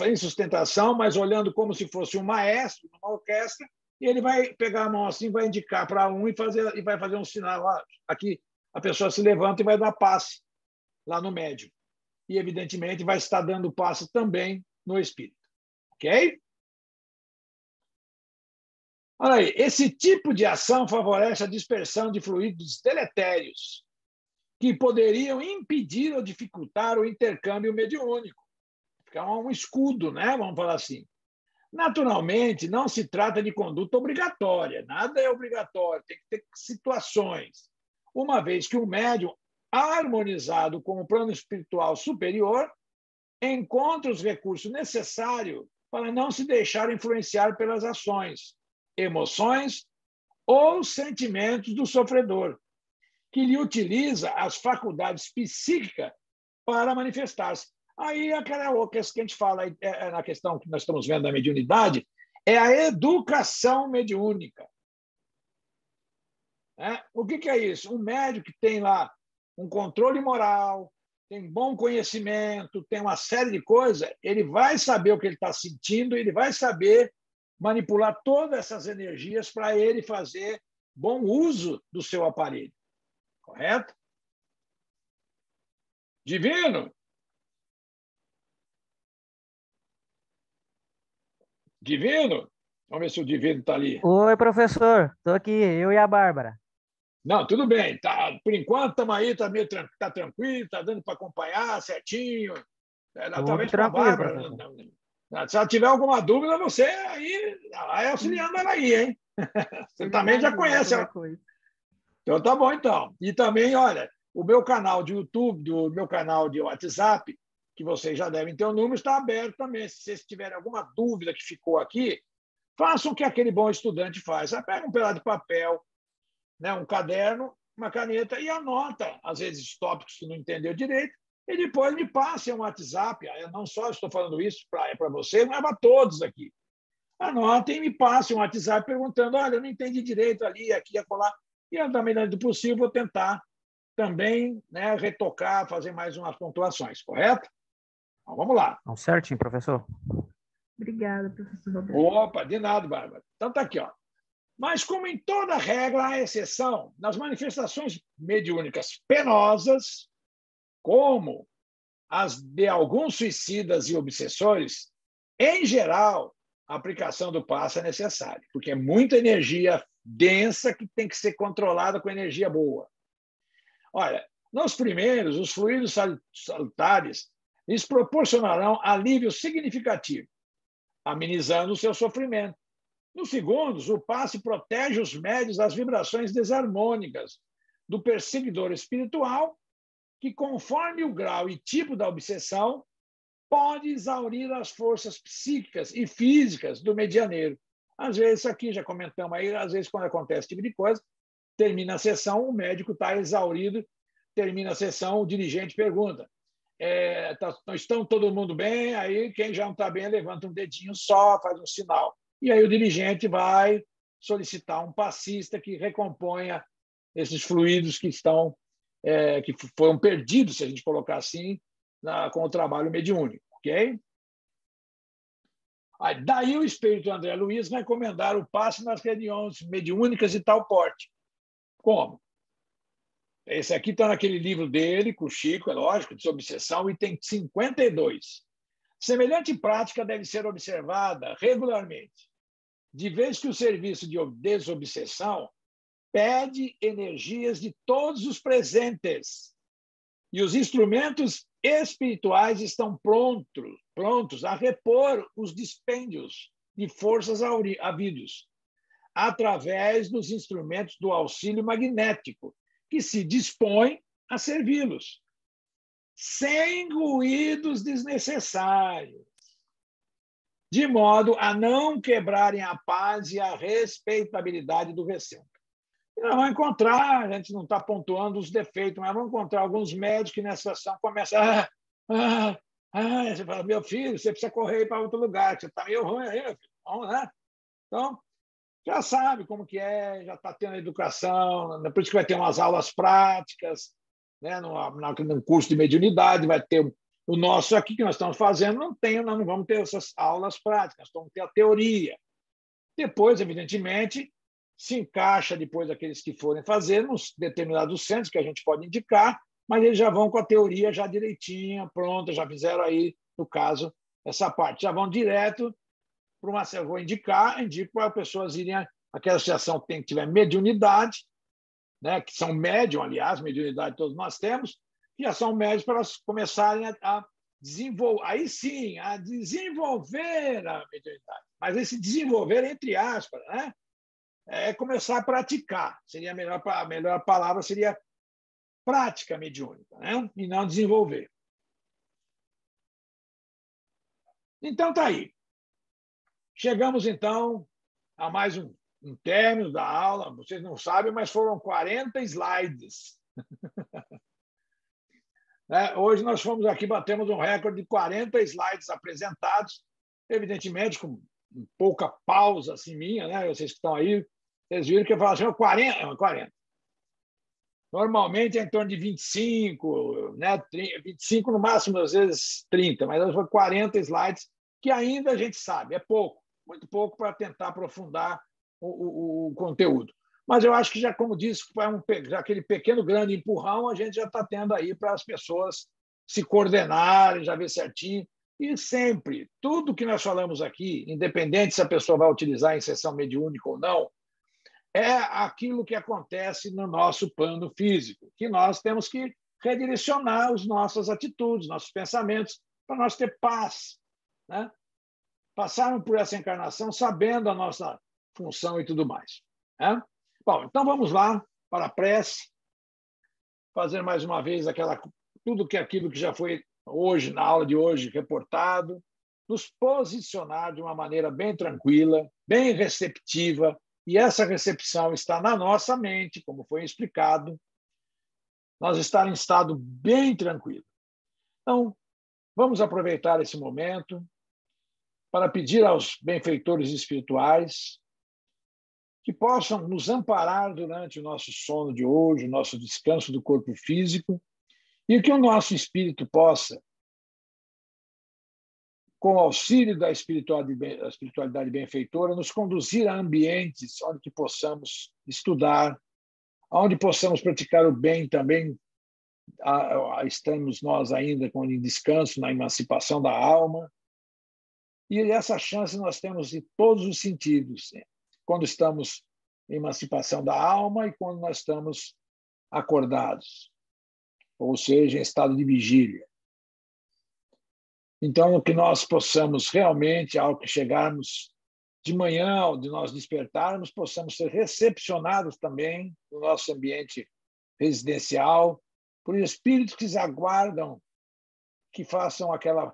A: em sustentação, mas olhando como se fosse um maestro numa orquestra, e ele vai pegar a mão assim, vai indicar para um e vai fazer um sinal. Aqui a pessoa se levanta e vai dar passe lá no médium. E, evidentemente, vai estar dando passe também no espírito. Ok? Olha aí, esse tipo de ação favorece a dispersão de fluidos deletérios que poderiam impedir ou dificultar o intercâmbio mediúnico. É um escudo, né? Vamos falar assim. Naturalmente, não se trata de conduta obrigatória, nada é obrigatório, tem que ter situações. Uma vez que o médium, harmonizado com o plano espiritual superior, encontra os recursos necessários para não se deixar influenciar pelas ações, emoções ou sentimentos do sofredor, que lhe utiliza as faculdades psíquicas para manifestar-se. Aí, aquela outra que a gente fala na questão que nós estamos vendo da mediunidade, é a educação mediúnica. O que é isso? Um médico que tem lá um controle moral, tem bom conhecimento, tem uma série de coisas, ele vai saber o que ele está sentindo, ele vai saber manipular todas essas energias para ele fazer bom uso do seu aparelho. Correto? Divino? Divino? Vamos ver se o Divino está ali.
C: Oi, professor. Estou aqui, eu e a Bárbara.
A: Não, tudo bem. Tá, por enquanto, estamos aí, está tá tranquilo, está dando para acompanhar certinho. Talvez para a Bárbara. Se ela tiver alguma dúvida, você aí vai auxiliando ela aí, hein? Você também já conhece ela. Então, tá bom, então. E também, olha, o meu canal de YouTube, o meu canal de WhatsApp, que vocês já devem ter o número, está aberto também. Se vocês tiverem alguma dúvida que ficou aqui, façam o que aquele bom estudante faz. Pega um pedaço de papel, né, um caderno, uma caneta e anota, às vezes, tópicos que não entendeu direito, e depois me passe um WhatsApp. Eu não só estou falando isso para você, mas para todos aqui. Anotem e me passe um WhatsApp perguntando: olha, eu não entendi direito ali, aqui, acolá. E, na medida do possível, vou tentar também, né, retocar, fazer mais umas pontuações, correto? Então, vamos lá.
C: Certinho, professor.
B: Obrigada, professor Roberto.
A: Opa, de nada, Bárbara. Então, está aqui, ó. Mas, como em toda regra, há exceção, nas manifestações mediúnicas penosas, como as de alguns suicidas e obsessores, em geral, a aplicação do passe é necessária, porque é muita energia densa que tem que ser controlada com energia boa. Olha, nos primeiros, os fluidos salutares lhes proporcionarão alívio significativo, amenizando o seu sofrimento. Nos segundos, o passe protege os médios das vibrações desarmônicas do perseguidor espiritual, que, conforme o grau e tipo da obsessão, pode exaurir as forças psíquicas e físicas do medianeiro. Às vezes, isso aqui já comentamos aí, às vezes, quando acontece esse tipo de coisa, termina a sessão, o médico está exaurido, termina a sessão, o dirigente pergunta: estão todo mundo bem? Aí quem já não está bem levanta um dedinho só, faz um sinal. E aí o dirigente vai solicitar um passista que recomponha esses fluidos que estão que foram perdidos, se a gente colocar assim, com o trabalho mediúnico, ok? Daí o espírito André Luiz vai encomendar o passe nas reuniões mediúnicas de tal porte. Como? Esse aqui está naquele livro dele, com o Chico, é lógico, de obsessão, item 52. Semelhante prática deve ser observada regularmente, de vez que o serviço de desobsessão pede energias de todos os presentes e os instrumentos espirituais estão prontos a repor os dispêndios de forças havidos, através dos instrumentos do auxílio magnético, que se dispõe a servi-los, sem ruídos desnecessários, de modo a não quebrarem a paz e a respeitabilidade do recinto. E nós vamos encontrar, a gente não está pontuando os defeitos, mas vamos encontrar alguns médicos que nessa situação começam você fala, meu filho, você precisa correr para outro lugar, você está meio ruim aí, meu filho. Vamos, né? Então, já sabe como que é, já está tendo educação, por isso que vai ter umas aulas práticas, né? No curso de mediunidade, vai ter o nosso aqui que nós estamos fazendo, nós não vamos ter essas aulas práticas, nós vamos ter a teoria. Depois, evidentemente, se encaixa depois aqueles que forem fazer nos determinados centros que a gente pode indicar, mas eles já vão com a teoria já direitinha, pronta, já fizeram aí, no caso, essa parte. Já vão direto para uma... Eu vou indico para as pessoas irem àquela associação que tiver mediunidade, né, que são médium, aliás, mediunidade todos nós temos, que já são médios para elas começarem a desenvolver, aí sim, a desenvolver a mediunidade. Mas esse desenvolver, entre aspas, né, é começar a praticar. Seria a melhor palavra seria prática mediúnica, né, e não desenvolver. Então, está aí. Chegamos, então, a mais um término da aula. Vocês não sabem, mas foram 40 slides. Hoje nós fomos aqui, batemos um recorde de 40 slides apresentados, evidentemente com pouca pausa assim, minha, né? Vocês que estão aí, vocês viram que eu falo assim, 40. Normalmente é em torno de 25, né? 25 no máximo, às vezes 30, mas foi 40 slides, que ainda a gente sabe, é pouco, muito pouco para tentar aprofundar o conteúdo. Mas eu acho que, já como disse, já aquele pequeno, grande empurrão, a gente já está tendo aí para as pessoas se coordenarem, já ver certinho. E sempre, tudo que nós falamos aqui, independente se a pessoa vai utilizar em sessão mediúnica ou não, é aquilo que acontece no nosso plano físico, que nós temos que redirecionar as nossas atitudes, nossos pensamentos, para nós ter paz, né? Passarmos por essa encarnação sabendo a nossa função e tudo mais, né? Bom, então vamos lá para a prece, fazer mais uma vez tudo aquilo que já foi hoje, na aula de hoje, reportado, nos posicionar de uma maneira bem tranquila, bem receptiva, e essa recepção está na nossa mente, como foi explicado, nós estar em estado bem tranquilo. Então, vamos aproveitar esse momento para pedir aos benfeitores espirituais que possam nos amparar durante o nosso sono de hoje, o nosso descanso do corpo físico, e que o nosso espírito possa, com o auxílio da espiritualidade benfeitora, nos conduzir a ambientes onde possamos estudar, onde possamos praticar o bem também. Estamos nós ainda em descanso, na emancipação da alma, e essa chance nós temos em todos os sentidos, quando estamos em emancipação da alma e quando nós estamos acordados, ou seja, em estado de vigília. Então, que nós possamos realmente, ao que chegarmos de manhã, ao de nós despertarmos, possamos ser recepcionados também no nosso ambiente residencial por espíritos que aguardam, que façam aquele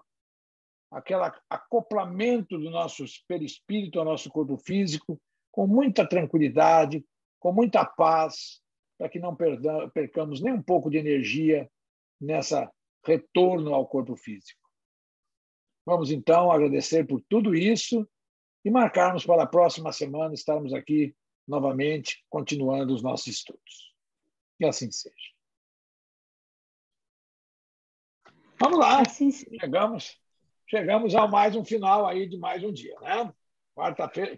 A: acoplamento do nosso perispírito ao nosso corpo físico, com muita tranquilidade, com muita paz, para que não percamos nem um pouco de energia nessa retorno ao corpo físico. Vamos, então, agradecer por tudo isso e marcarmos para a próxima semana estarmos aqui novamente, continuando os nossos estudos. Que assim seja. Vamos lá.
B: Assim,
A: Chegamos a mais um final aí de mais um dia, né?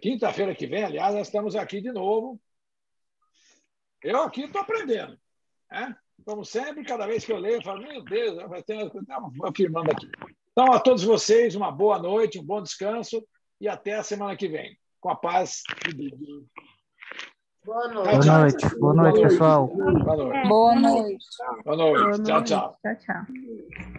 A: Quinta-feira que vem, aliás, nós estamos aqui de novo. Eu aqui estou aprendendo, né? Como sempre, cada vez que eu leio, eu falo, meu Deus, vou afirmando aqui. Então, a todos vocês, uma boa noite, um bom descanso e até a semana que vem. Com a paz de Deus.
B: boa
C: Boa
B: noite.
C: noite. Boa noite, pessoal.
A: Boa noite.
D: Boa noite.
A: Boa noite.
B: Boa
A: Tchau,
B: noite.
A: tchau.
B: Tchau, tchau.